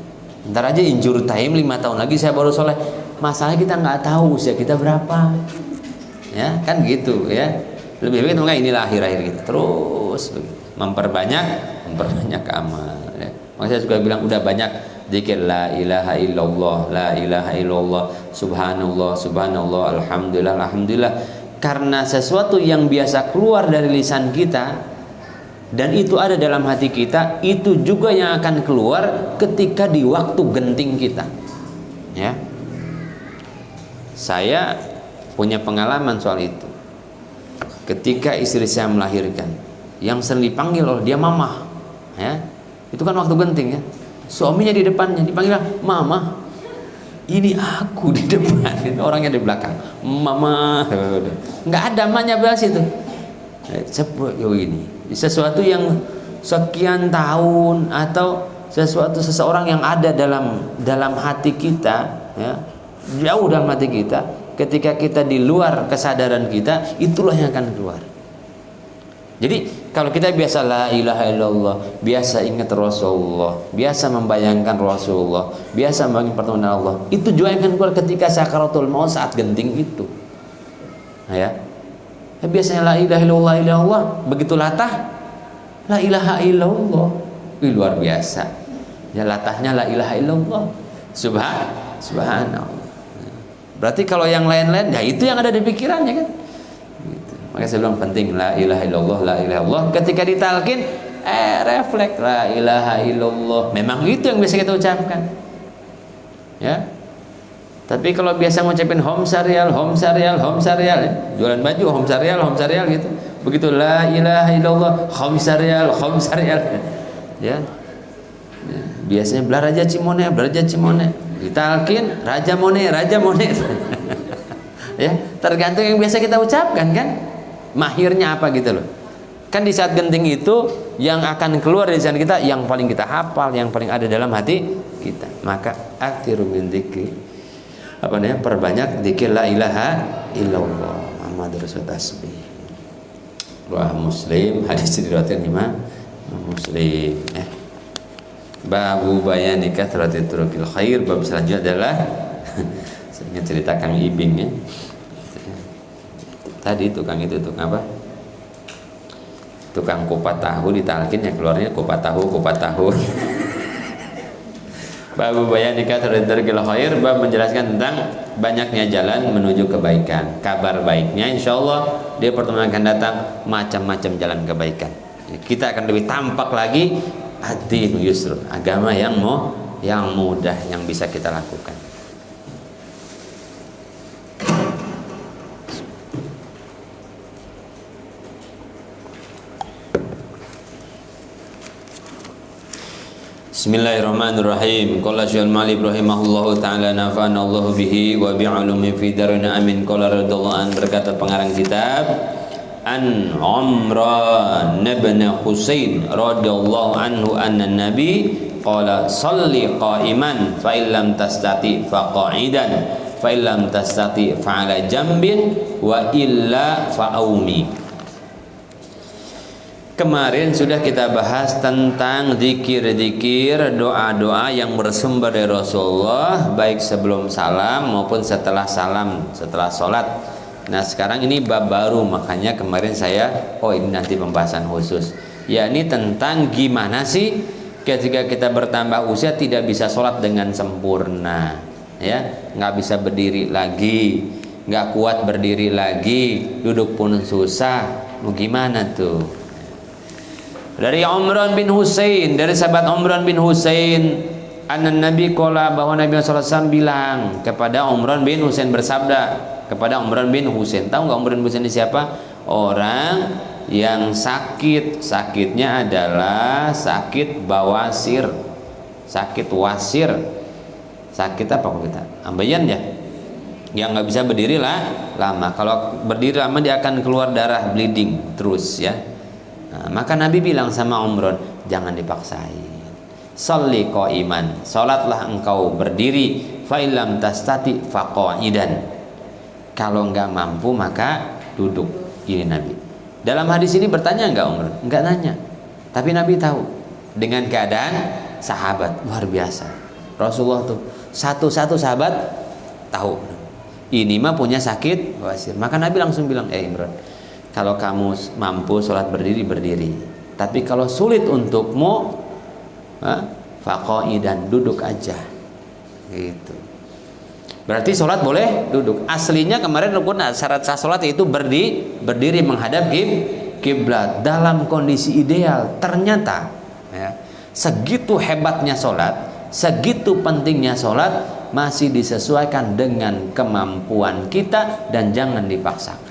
Ntar aja injur time 5 tahun lagi saya baru soleh. Masalahnya kita nggak tahu usia kita berapa. Ya, kan gitu ya. Lebih baik makanya inilah akhir-akhir kita terus memperbanyak amal ya. Makanya saya juga bilang udah banyak zikir la ilaha illallah, subhanallah, alhamdulillah. Karena sesuatu yang biasa keluar dari lisan kita dan itu ada dalam hati kita, itu juga yang akan keluar ketika di waktu genting kita. Ya. Saya punya pengalaman soal itu. Ketika istri saya melahirkan, yang sering dipanggil oleh dia mama, ya, itu kan waktu genting ya. Suaminya di depannya dipanggil mama, ini aku di depan, orangnya di belakang, mama, nggak ada mamanya bahas itu. Ini sesuatu yang sekian tahun atau seseorang yang ada dalam hati kita, ya, jauh dalam hati kita. Ketika kita di luar kesadaran kita, itulah yang akan keluar. Jadi kalau kita biasa la ilaha illallah, biasa ingat Rasulullah, biasa membayangkan Rasulullah, biasa membayangkan pertemuan Allah, itu juga yang akan keluar ketika sakaratul maut saat genting itu. Ya. Biasanya la ilaha illallah, begitu latah la ilaha illallah. Luar biasa. Ya latahnya la ilaha illallah. Subhanallah. Berarti kalau yang lain-lain, ya itu yang ada di pikirannya kan. Gitu. Makanya saya bilang penting la ilaha illallah. Ketika ditalkin, refleks la ilaha illallah. Memang itu yang bisa kita ucapkan. Ya. Tapi kalau biasa ngucapin hom syarial, ya. Jualan baju hom syarial gitu. Begitu la ilaha illallah, hom syarial. Ya. Biasanya belaraja cimone. Ditalkin raja mone ya, tergantung yang biasa kita ucapkan kan, mahirnya apa gitu loh. Kan di saat genting itu yang akan keluar dari lisan kita yang paling kita hafal, yang paling ada dalam hati kita. Maka aktiru min dzikri, perbanyak dzikir la ilaha illallah Muhammadur Rasulullah tasbih. Riwayat Muslim, hadis diriwayatkan Imam Muslim ya. Babu bayani kathrati turukil khair. Bab selanjutnya adalah saya ingin cerita Kang Ibing ya. Tadi tukang apa? Tukang kupat tahu ditalkin yang keluarnya kupat tahu. Babu bayani kathrati turukil khair, bab menjelaskan tentang banyaknya jalan menuju kebaikan. Kabar baiknya insyaallah dia pertemuan akan datang macam-macam jalan kebaikan. Kita akan lebih tampak lagi ad-dinu yusrun, agama yang mudah yang bisa kita lakukan. Bismillahirrahmanirrahim. Qala Syaikhul Malik rahimahullahu taala nafa'ana Allahu bihi wa bi'ulumi fi darina amin. Qala radhiyallahu an, berkata pengarang kitab an Umran bin Husain radhiyallahu anhu anna nabi qala salli qa'iman fa illam tastati fa qa'idan fa illam tastati fa ala jambin wa illa fa aumi. Kemarin sudah kita bahas tentang zikir-zikir, doa-doa yang bersumber dari Rasulullah, baik sebelum salam maupun setelah salam, setelah sholat. Nah sekarang ini bab baru, makanya kemarin saya, ini nanti pembahasan khusus, yakni tentang gimana sih ketika kita bertambah usia tidak bisa sholat dengan sempurna, ya, nggak bisa berdiri lagi, nggak kuat berdiri lagi, duduk pun susah, mau gimana tuh? Dari Umran bin Husain, dari sahabat Umran bin Husain, Nabi qala, bahwa Nabi SAW bilang kepada Umran bin Husain, bersabda kepada Umran bin Husain. Tahu nggak Umran bin Husain ini siapa? Orang yang sakit, sakitnya adalah sakit bawasir, sakit wasir, sakit apa kok kita? Ambeien ya, yang nggak bisa berdiri lah lama. Kalau berdiri lama dia akan keluar darah, bleeding terus ya. Nah, maka Nabi bilang sama Umran, jangan dipaksain. Sholli qa'iman, salatlah engkau berdiri, fa illam tastati faqa'idan. Kalau enggak mampu maka duduk. Ini Nabi. Dalam hadis ini bertanya enggak Umran? Enggak nanya. Tapi Nabi tahu dengan keadaan sahabat luar biasa. Rasulullah tuh satu-satu sahabat tahu. Ini mah punya sakit bawasir. Maka Nabi langsung bilang, Imran, kalau kamu mampu sholat berdiri, berdiri. Tapi kalau sulit untukmu, faqa'idan, duduk aja. Gitu. Berarti sholat boleh duduk. Aslinya kemarin rukun syarat sah sholat itu berdiri menghadap kiblat dalam kondisi ideal. Ternyata ya, segitu hebatnya sholat, segitu pentingnya sholat, masih disesuaikan dengan kemampuan kita dan jangan dipaksakan.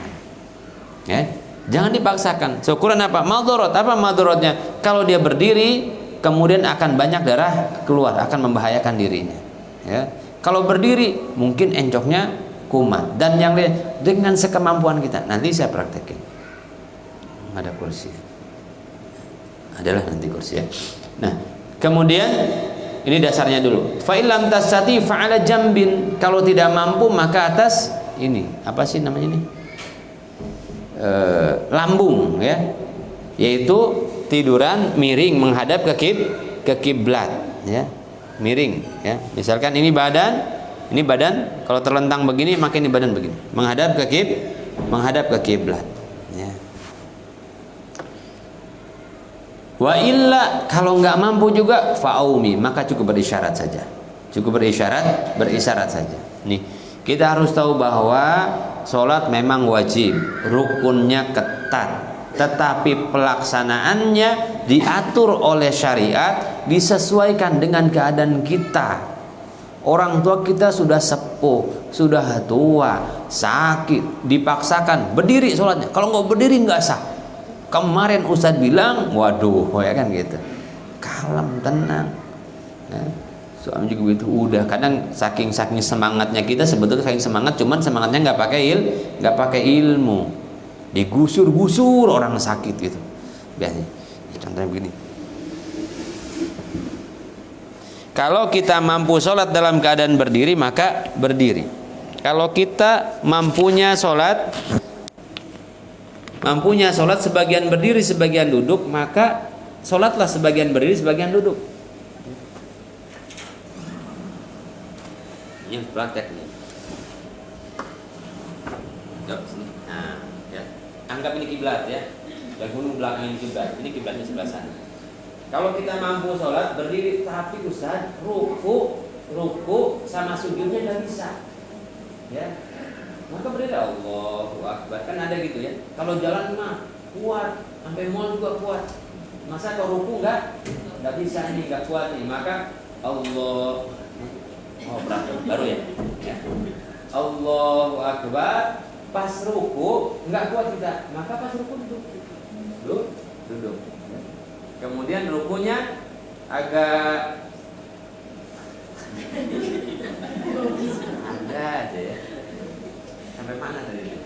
Ya, jangan dipaksakan. Syukuran apa? Madharat. Apa madharatnya? Kalau dia berdiri, kemudian akan banyak darah keluar, akan membahayakan dirinya. Ya. Kalau berdiri, mungkin encoknya kumat. Dan yang lain, dengan sekemampuan kita. Nanti saya praktekin. Ada kursi. Adalah nanti kursi ya. Nah, kemudian ini dasarnya dulu. Fa illam tastati fa'ala jambin. Kalau tidak mampu maka atas ini. Apa sih namanya ini? Lambung ya, yaitu tiduran miring menghadap ke kiblat ya, miring ya. Misalkan ini badan, kalau terlentang begini maka ini badan begini, menghadap ke kiblat ya. Wa illa, kalau nggak mampu juga fa'aumi, maka cukup berisyarat saja, berisyarat saja. Nih, kita harus tahu bahwa sholat memang wajib, rukunnya ketat, tetapi pelaksanaannya diatur oleh syariat, disesuaikan dengan keadaan kita. Orang tua kita sudah sepuh, sudah tua, sakit, dipaksakan berdiri sholatnya. Kalau nggak berdiri nggak sah. Kemarin Ustadz bilang, waduh, ya kan gitu. Kalem, tenang. Ya. Suami juga begitu. Udah kadang saking semangatnya kita, sebetulnya saking semangat, cuman semangatnya nggak pakai ilmu, digusur orang sakit gitu biasanya. Contohnya begini, kalau kita mampu sholat dalam keadaan berdiri maka berdiri. Kalau kita mampunya sholat sebagian berdiri sebagian duduk, maka sholatlah sebagian berdiri sebagian duduk. Ini praktek nih. Nah, ya. Anggap ini kiblat ya. Dan gunung belakang ini kiblat. Ini kiblatnya sebelah sana. Kalau kita mampu sholat berdiri, tapi Ustaz ruku sama sujudnya nggak bisa. Ya. Maka berdiri, Allahu Akbar. Kan ada gitu ya. Kalau jalan mah kuat, sampai mall juga kuat. Masa kalau ruku nggak bisa, ini nggak kuat nih. Maka Allah, baru ya. Allahu Akbar. Pas ruku nggak kuat kita, maka pas ruku duduk. Kemudian rukunya agak ada aja ya. Sampai mana tadi?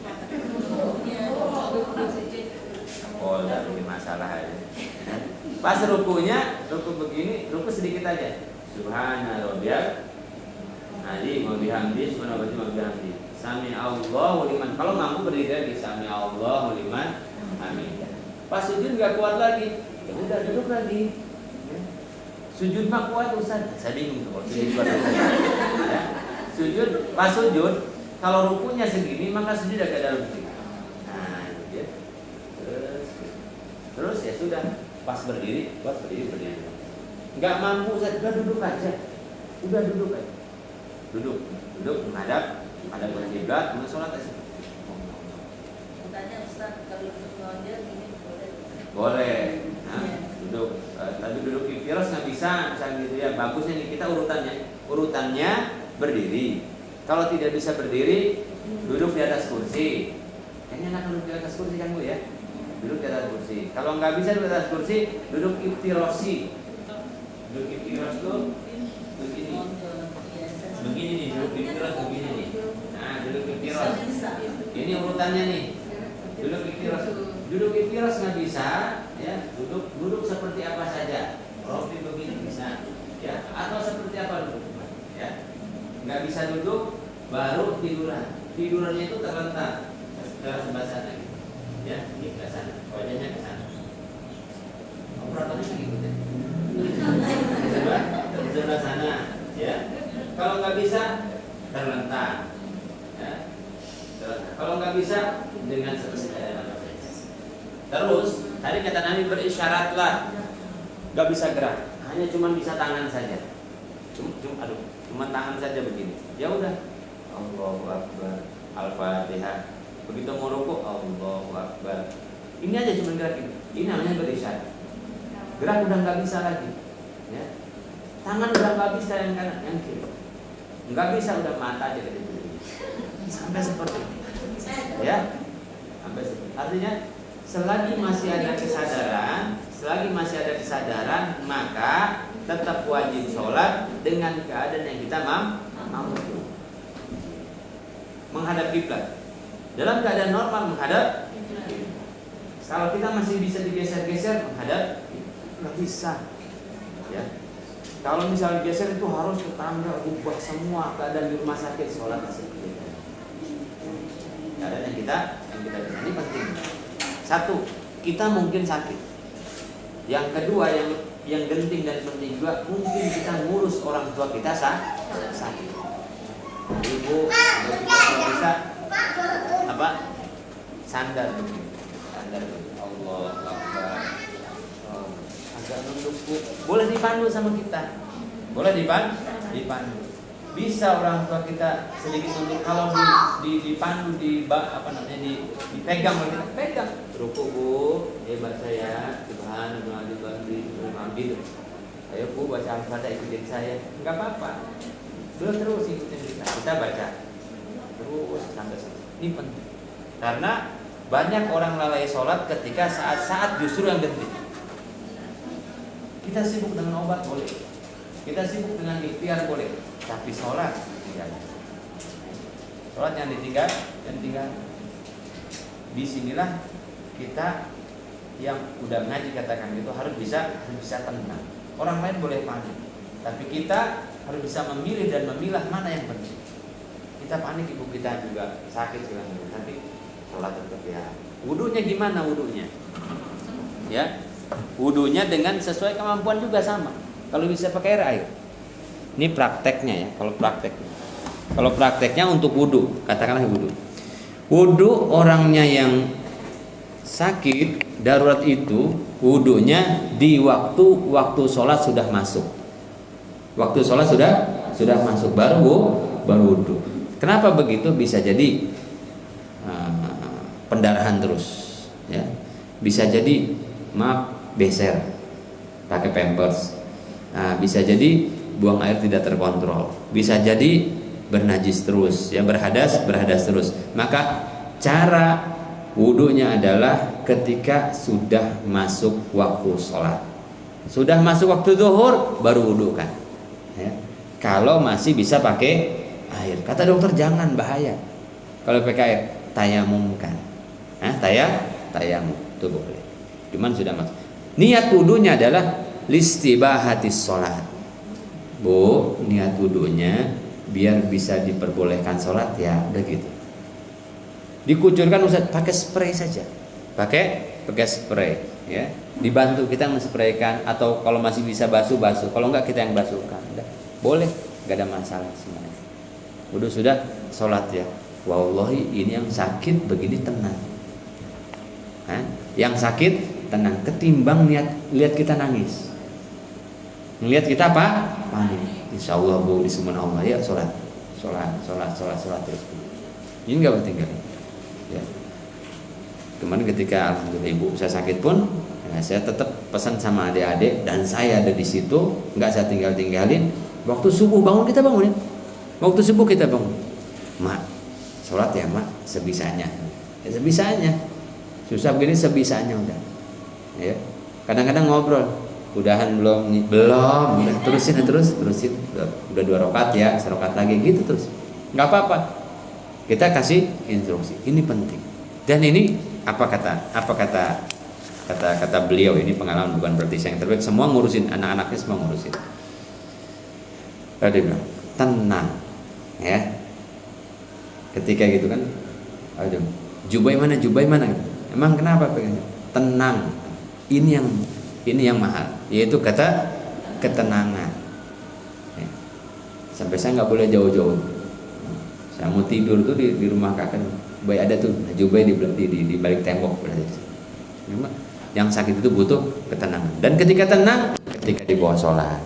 Oh, udah bikin masalah aja. Pas rukunya, ruku begini, ruku sedikit aja. Subhana rabbiyal azim wa bihamdihi, subhana rabbiyal bihamdihi. Sami Allahu liman. Kalau mampu berdiri lagi, sami Allahu liman. Amin. Pas sujud nggak kuat lagi, ya udah duduk lagi. Ya. Sujud mah kuat Ustaz. Saya bingung tuh kalau sujud kuat. Ya. Sujud, pas sujud, kalau rukunya segini maka sujud agak dalam sedikit. Nah, ya. Terus ya sudah, pas berdiri, berdiri. Nggak mampu, saya udah duduk aja. Duduk menghadap ke kiblat, kemudian sholat aja. Tanya Ustaz, kalau untuk ngonjol ini Boleh. Nah, duduk. Tapi duduk iftiras nggak bisa, misalnya gitu ya. Bagusnya nih kita urutannya berdiri. Kalau tidak bisa berdiri, duduk di atas kursi. Kayaknya enak duduk di atas kursi kan Bu ya? Duduk di atas kursi. Kalau nggak bisa duduk di atas kursi, duduk iftirasi. Duduk iftiras tuh begini. Begini nih, duduk iftiras begini nih. Nah, duduk iftiras. Ini urutannya nih. Duduk iftiras nggak bisa, ya. Duduk seperti apa saja. Rofi begini bisa, ya. Atau seperti apa duduk, ya. Nggak bisa duduk, baru tiduran. Tidurannya itu terlentang ke sebelah sana, ya. Ini ke sana, wajahnya ke sana. Operatornya gitu ya. Sebelah sana, ya. Kalau nggak bisa, terlentang, ya. Kalau nggak bisa, dengan seperti apa saja. Terus tadi kata Nabi berisyaratlah, nggak bisa gerak, hanya cuma bisa tangan saja. Cuma tangan saja begini. Ya udah, Allahu Akbar, Al-Fatihah. Begitu mau rukuk, Allahu Akbar. Ini aja cuma gerak ini. Ini namanya berisyarat. Gerak udah nggak bisa lagi, ya. Tangan udah nggak bisa yang kanan, yang kiri. Nggak bisa, udah mata aja gitu. Sampai seperti ini. Ya. Sampai seperti. Artinya selagi masih ada kesadaran, maka tetap wajib sholat dengan keadaan yang kita mampu. Menghadap kiblat. Dalam keadaan normal menghadap. Kalau kita masih bisa digeser-geser menghadap, nggak bisa. Ya. Kalau misalnya geser itu harus ke tangga, ubah semua keadaan di rumah sakit, sholat masih berbeda. Keadaan yang kita ini penting. Satu, kita mungkin sakit. Yang kedua, yang genting dan penting juga, mungkin kita ngurus orang tua kita sakit. Ibu, kalau bisa apa? Sandar. Allah Akbar. Agak nunduk. Boleh dipandu sama kita. Boleh dipandu. Bisa orang tua kita sedikit nunduk, kalau dipandu dipegang oleh kita, pegang. Rukuk Bu, hebat saya, subhanallah gitu. Ayo Bu baca Al-Fatihah, ikutin saya. Enggak apa-apa. Terus ikutin kita baca. Terus sampai selesai. Ini penting. Karena banyak orang lalai sholat ketika saat-saat justru yang genting. Kita sibuk dengan obat boleh, kita sibuk dengan ikhtiar boleh, tapi sholat tidak. Sholat yang ditinggal. Disinilah kita yang udah ngaji katakan itu harus bisa tenang. Orang lain boleh panik, tapi kita harus bisa memilih dan memilah mana yang penting. Kita panik, ibu kita juga sakit segala macam, tapi sholat tetap ya. Wudunya gimana wudunya? Ya, wudunya dengan sesuai kemampuan juga sama. Kalau bisa pakai air. Ini prakteknya ya. Kalau prakteknya untuk wudu, katakanlah wudu. Wudu orangnya yang sakit darurat itu wudunya di waktu sholat sudah masuk. Waktu sholat sudah masuk baru wudu. Kenapa begitu? Bisa jadi pendarahan terus, ya. Bisa jadi beser, pakai pampers. Nah, bisa jadi buang air tidak terkontrol. Bisa jadi bernajis terus, ya, berhadas terus. Maka cara wudunya adalah ketika sudah masuk waktu sholat. Sudah masuk waktu zuhur baru wudukan, ya. Kalau masih bisa pakai air, kata dokter jangan, bahaya. Kalau pakai air, tayamumkan. Tayamum itu boleh. Cuman sudah masuk. Niat wudunya adalah listibahatis sholat. Bu, niat wudunya biar bisa diperbolehkan sholat, ya udah gitu. Dikucurkan Ustaz, pakai spray saja. Pakai pakai spray, ya. Dibantu kita menspraykan, atau kalau masih bisa basuh, kalau enggak kita yang basuhkan. Udah, boleh, enggak ada masalah sebenarnya. Udah sudah sholat ya. Wallahi ini yang sakit begini tenang. Yang sakit tenang ketimbang lihat kita nangis. Ngelihat kita apa? Panik. Insyaallah Bu disumun Allah ya sholat terus. Ini enggak tinggal. Ya. Kemarin ketika alhamdulillah ibu saya sakit pun, ya, saya tetap pesan sama adik-adik dan saya ada di situ, nggak saya tinggalin. Waktu subuh kita bangunin. Waktu subuh kita bangun. Mak, sholat ya mak, sebisanya. Ya, sebisanya. Susah begini sebisanya udah. Ya. Kadang-kadang ngobrol. Udahan belum? Udah terusin. Udah 2 rakaat ya, 1 rakaat lagi gitu terus. Nggak apa-apa. Kita kasih instruksi. Ini penting. Dan ini apa kata beliau, ini pengalaman bukan berarti saya yang terbaik, semua ngurusin anak-anaknya, semua ngurusin. Dia bilang tenang ya, ketika gitu kan, aduh jubai mana emang kenapa pengen tenang, ini yang mahal, yaitu kata ketenangan ya. Sampai saya nggak boleh jauh-jauh, saya mau tidur tuh di rumah kakak, baik ada tuh jubai di balik tembok berarti. Yang sakit itu butuh ketenangan. Dan ketika tenang, ketika di bawah sholat,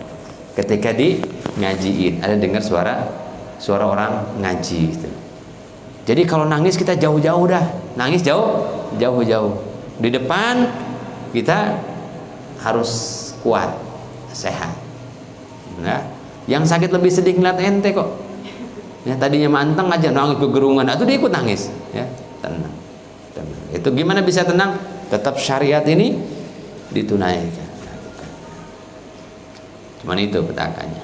ketika di ngajiin, ada dengar suara orang ngaji gitu. Jadi kalau nangis kita jauh-jauh dah, nangis jauh-jauh. Di depan kita harus kuat, sehat. Nah, yang sakit lebih sedih ngeliat ente kok. Ya, tadinya manteng aja nangis kegerungan, atau dia ikut nangis. Ya, tenang. Itu gimana bisa tenang? Tetap syariat ini ditunaikan. Cuman itu petakannya.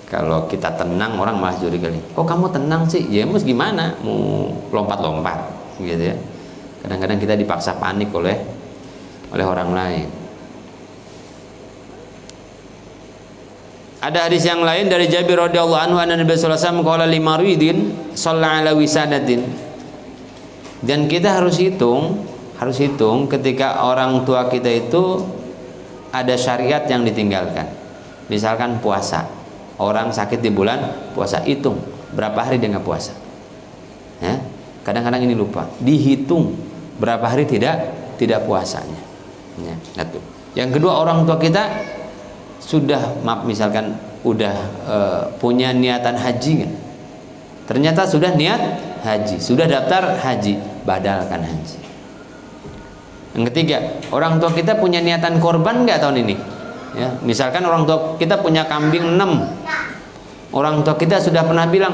Kalau kita tenang, orang malah curiga nih. Kok kamu tenang sih? Ya mus gimana? Mau lompat-lompat, gitu ya. Kadang-kadang kita dipaksa panik oleh orang lain. Ada hadis yang lain dari Jabir radhiyallahu anhu, anna Nabi sallallahu alaihi wasallam qala limaridin shalla ala wisadatin. Dan kita harus hitung ketika orang tua kita itu ada syariat yang ditinggalkan. Misalkan puasa, orang sakit di bulan puasa, hitung berapa hari dia nggak puasa. Ya? Kadang-kadang ini lupa, dihitung berapa hari tidak puasanya. Ya, satu. Yang kedua, orang tua kita sudah misalkan udah punya niatan haji kan? Ternyata sudah niat haji, sudah daftar haji, badalkan haji. Yang ketiga, orang tua kita punya niatan korban nggak tahun ini? Ya, misalkan orang tua kita punya kambing 6, orang tua kita sudah pernah bilang,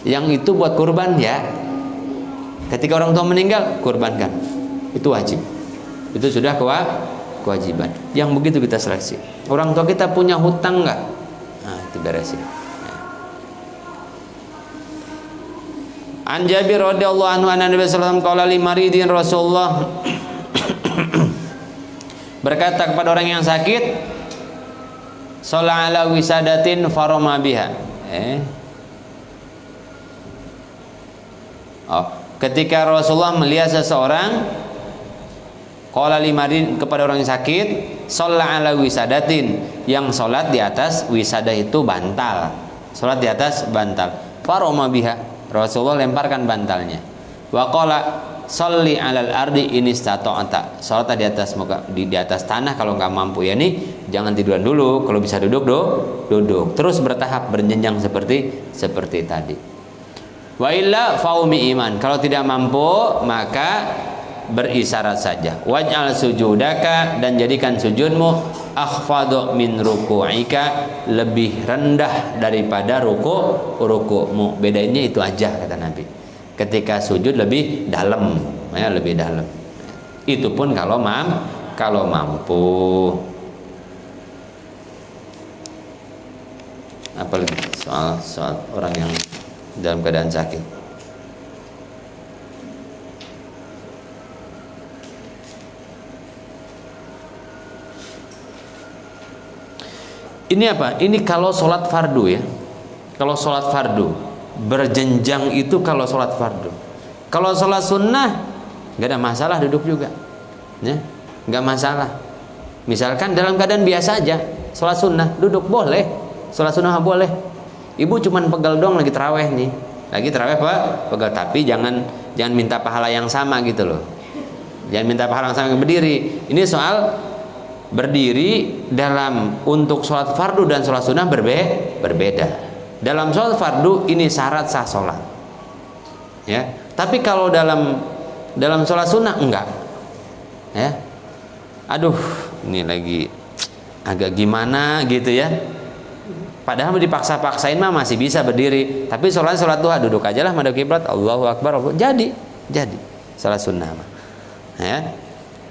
yang itu buat korban ya. Ketika orang tua meninggal, korbankan, itu wajib. Itu sudah kewajiban. Yang begitu kita seleksi. Orang tua kita punya hutang nggak? Nah, itu beresin. An Jabir radhiyallahu anhu anna Nabi sallallahu alaihi wasallam qala li maridin Rasulullah berkata kepada orang yang sakit, shalla ala wisadatin farama biha. Ketika Rasulullah melihat seseorang, qala li maridin, kepada orang yang sakit, shalla ala wisadatin, yang sholat di atas wisadah itu bantal, sholat di atas bantal, farama biha, Rasulullah lemparkan bantalnya. Wa qala sholli 'alal ardi in istata'ta, salat di atas muka, di atas tanah kalau nggak mampu. Ya nih, jangan tiduran dulu, kalau bisa duduk duduk. Terus bertahap, berjenjang seperti tadi. Wa illa faumi iman, kalau tidak mampu maka berisyarat saja. Waj'al sujudaka, dan jadikan sujudmu akhfadu min ruku'ika, lebih rendah daripada ruku'mu. Bedanya itu aja kata Nabi. Ketika sujud lebih dalam, ya, lebih dalam. Itu pun kalau mampu. Apalagi soal orang yang dalam keadaan sakit. Ini apa? Ini kalau sholat fardu ya. Kalau sholat fardu berjenjang itu kalau sholat fardu. Kalau sholat sunnah nggak ada masalah duduk juga, ya, nggak masalah. Misalkan dalam keadaan biasa aja, sholat sunnah duduk boleh, sholat sunnah boleh. Ibu cuman pegal doang lagi taraweh nih, lagi taraweh Pak, pegal, tapi jangan minta pahala yang sama gitu loh. Jangan minta pahala yang sama berdiri. Ini soal berdiri dalam untuk sholat fardu dan sholat sunnah berbeda. Dalam sholat fardu ini syarat sah sholat, ya. Tapi kalau dalam sholat sunnah enggak, ya. Aduh, ini lagi agak gimana gitu ya. Padahal dipaksa-paksain mah masih bisa berdiri, tapi sholat duha duduk aja lah madhab kiblat, Allahu Akbar, jadi sholat sunnah mah, ya,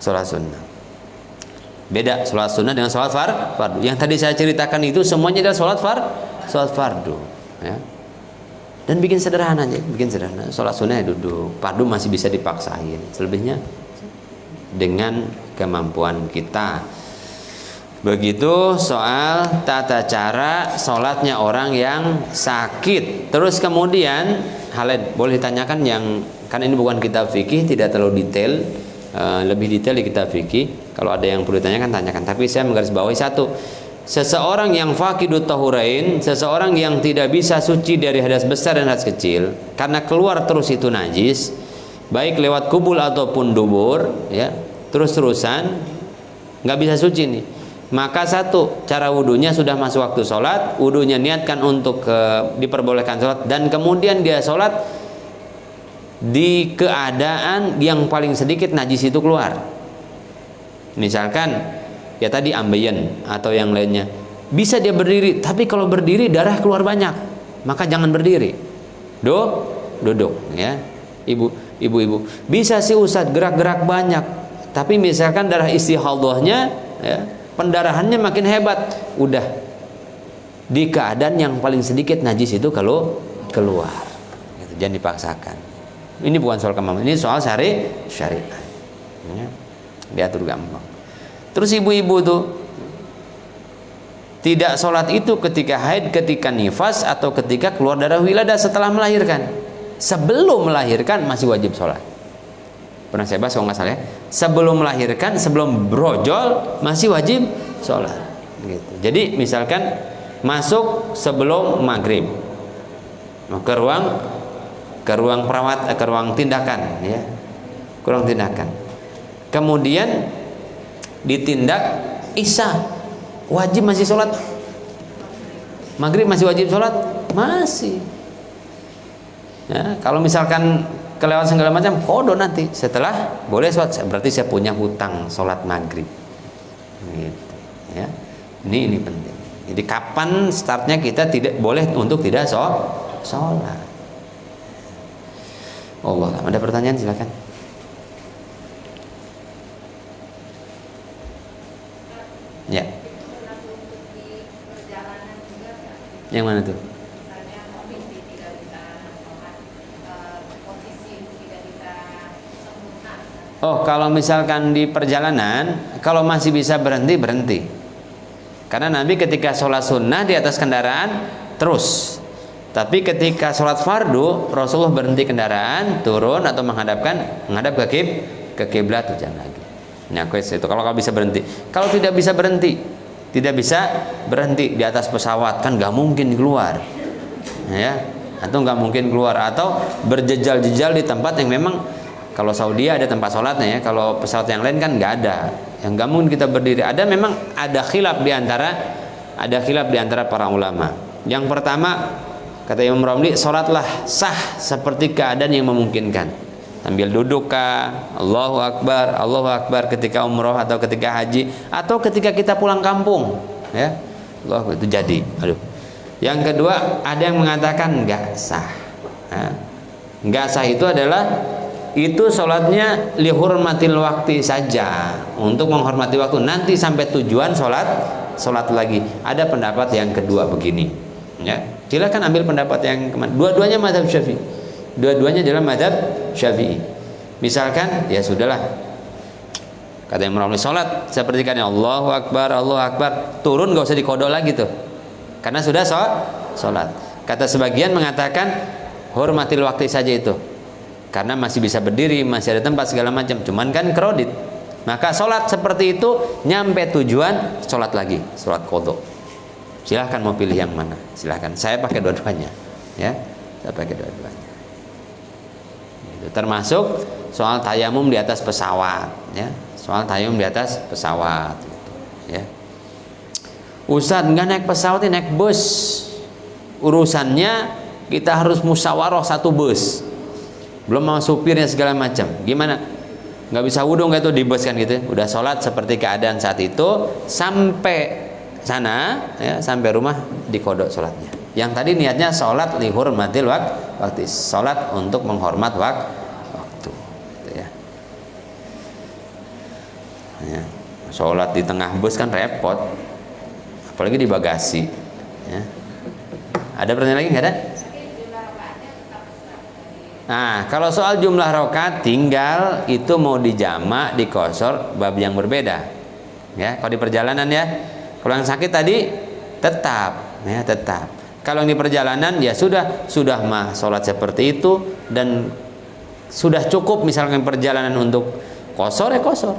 sholat sunnah. Beda sholat sunnah dengan sholat fardu. Yang tadi saya ceritakan itu semuanya adalah sholat fardu, ya. Dan bikin sederhana aja, sholat sunnah ya duduk, fardu masih bisa dipaksain, selebihnya dengan kemampuan kita. Begitu soal tata cara sholatnya orang yang sakit. Terus kemudian hal boleh ditanyakan yang, kan ini bukan kitab fikih, tidak terlalu detail, lebih detail di kitab fikih. Kalau ada yang perlu ditanyakan, tanyakan. Tapi saya menggarisbawahi satu, seseorang yang faqidut tahurain, seseorang yang tidak bisa suci dari hadas besar dan hadas kecil, karena keluar terus itu najis, baik lewat kubul ataupun dubur, ya, terus-terusan nggak bisa suci nih. Maka satu, cara wudunya sudah masuk waktu sholat, wudunya niatkan untuk diperbolehkan sholat, dan kemudian dia sholat di keadaan yang paling sedikit najis itu keluar. Misalkan ya tadi ambeien atau yang lainnya, bisa dia berdiri, tapi kalau berdiri darah keluar banyak, maka jangan berdiri, duduk, ya. Ibu bisa sih Ustadz gerak-gerak banyak, tapi misalkan darah istihadahnya, ya, pendarahannya makin hebat, udah di keadaan yang paling sedikit najis itu kalau keluar, gitu. Jangan dipaksakan. Ini bukan soal kemampuan, ini soal syariat, ya. Diatur gampang. Terus ibu-ibu tuh tidak sholat itu ketika haid, ketika nifas, atau ketika keluar darah wiladah setelah melahirkan. Sebelum melahirkan masih wajib sholat. Pernah saya bahas kalau nggak salah ya. Sebelum melahirkan, sebelum brojol masih wajib sholat. Gitu. Jadi misalkan masuk sebelum maghrib ke ruang perawat, ke ruang tindakan, ya, ke ruang tindakan. Kemudian ditindak isya, wajib masih sholat. Maghrib masih wajib sholat, masih. Ya, kalau misalkan kelewat segala macam, kodo nanti setelah boleh sholat, berarti saya punya hutang sholat maghrib, gitu, ya. Ini penting. Jadi kapan startnya kita tidak boleh untuk tidak sholat. Allah, ada pertanyaan silakan. Ya. Yang mana tuh? Oh, kalau misalkan di perjalanan, kalau masih bisa berhenti. Karena Nabi ketika sholat sunnah di atas kendaraan terus. Tapi ketika sholat fardu, Rasulullah berhenti kendaraan, turun atau menghadap ke kiblat, jangan lagi. Nah, itu kalau bisa berhenti. Kalau tidak bisa berhenti di atas pesawat, kan nggak mungkin keluar, ya, atau nggak mungkin keluar, atau berjejal-jejal di tempat yang memang, kalau Saudi ada tempat sholatnya, ya. Kalau pesawat yang lain kan nggak ada, yang nggak mungkin kita berdiri. Memang ada khilaf di antara para ulama. Yang pertama, kata Imam Romli, sholatlah sah seperti keadaan yang memungkinkan. Sambil duduk kah, Allahu Akbar ketika umroh atau ketika haji atau ketika kita pulang kampung, ya, Allah itu jadi. Yang kedua, ada yang mengatakan nggak sah. Nggak sah itu adalah sholatnya lihurmatil waktu saja, untuk menghormati waktu, nanti sampai tujuan sholat lagi. Ada pendapat yang kedua begini, ya, silakan ambil pendapat yang kemana. Dua-duanya mazhab Syafi'i. Dua-duanya adalah mazhab Syafi'i. Misalkan, ya sudahlah, kata yang merawat sholat seperti kan Allahu Akbar, turun nggak usah dikodok lagi tuh, karena sudah sholat. Kata sebagian mengatakan hormatil waktu saja itu, karena masih bisa berdiri, masih ada tempat segala macam, cuman kan kredit. Maka sholat seperti itu nyampe tujuan sholat lagi, sholat qadha. Silahkan mau pilih yang mana, silahkan. Saya pakai dua-duanya, ya, saya pakai dua-duanya. Itu termasuk soal tayamum di atas pesawat, ya, soal tayamum di atas pesawat, gitu, ya. Ustadz nggak naik pesawat, naik bus. Urusannya kita harus musyawarah satu bus, belum mau supirnya segala macam. Gimana? Nggak bisa wudhu nggak tuh di bus kan gitu? Udah sholat seperti keadaan saat itu, sampai sana, ya, sampai rumah dikodok sholatnya. Yang tadi niatnya sholat lihurmatil waktu, sholat untuk menghormat waktu, gitu ya. Ya. Sholat di tengah bus kan repot, apalagi di bagasi. Ya. Ada pertanyaan lagi nggak ada? Nah, kalau soal jumlah rakaat tinggal itu mau dijama, dikosor, bab yang berbeda. Ya, kalau di perjalanan ya. Kalau yang sakit tadi tetap, ya tetap. Kalau yang di perjalanan ya sudah mah sholat seperti itu dan sudah cukup misalkan perjalanan untuk kosor ya kosor.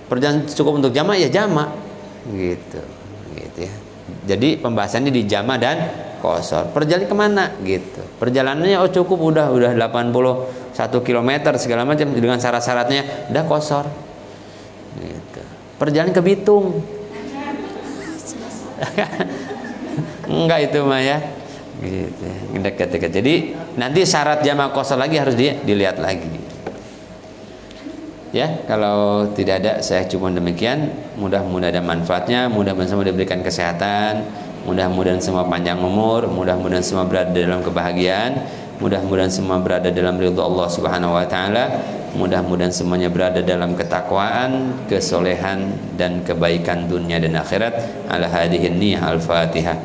Perjalanan cukup untuk jama ya jama, gitu ya. Jadi pembahasannya di jama dan kosor. Perjalanan kemana gitu? Perjalanannya cukup udah 81 km segala macam dengan syarat-syaratnya udah kosor. Gitu. Perjalanan ke Bitung. Enggak itu mah ya. Gitu. Dekat-dekat. Jadi nanti syarat jama kosor lagi harus dilihat lagi. Ya, kalau tidak ada saya cuma demikian. Mudah-mudahan ada manfaatnya, mudah-mudahan semua diberikan kesehatan, mudah-mudahan semua panjang umur, mudah-mudahan semua berada dalam kebahagiaan, mudah-mudahan semua berada dalam ridha Allah Subhanahu wa taala, mudah-mudahan semuanya berada dalam ketakwaan, kesolehan dan kebaikan dunia dan akhirat. Ala hadhihi niyyah al-Fatihah.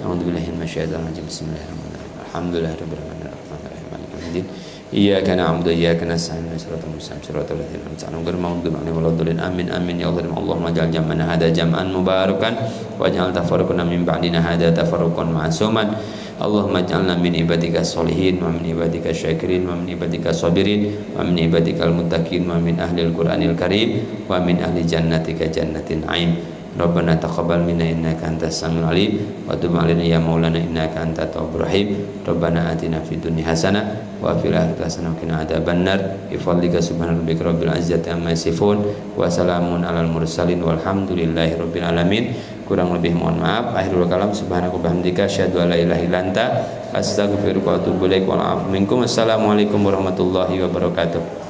A'udzubillahi minasyaitonir rajim. Bismillahirrahmanirrahim. Alhamdulillahirabbil alamin arrahmanirrahim maliki yaumiddin. Iyyaka na'budu wa iyyaka nasta'in shiratal mustaqim shiratal ladzina an'amta 'alaihim ghairil maghdubi 'alaihim waladdallin. Amin amin ya Allah. Allahumma ij'al jam'ana hadza jam'an mubarakan waj'al tafarruqana min ba'dina hadza tafarruqan ma'suman. Allahumma ij'alna min ibadika sholihin wa min ibadika syakirin wa min ibadika sabirin wa min ibadikal muttaqin wa min ahlil qur'anil karim wa min ahli jannatika jannatin na'im. Rabbana taqabbal minna innaka antas samiul alim wa tub 'alaina ya maulana innaka antat tawwabur rahim. Rabbana atina fid dunya hasanah wa fil akhirati hasanah wa qina adzabannar. Bi fadlika subhana rabbika rabbil izzati amma yasifun wa salamun alal mursalin walhamdulillahi rabbil alamin. Kurang lebih mohon maaf. Akhirul kalam subhanaka wa bihamdika asyhadu an la ilaha illa anta astaghfiruka wa atubu ilaik. Wa a'udzu minkum. Assalamualaikum warahmatullahi wabarakatuh.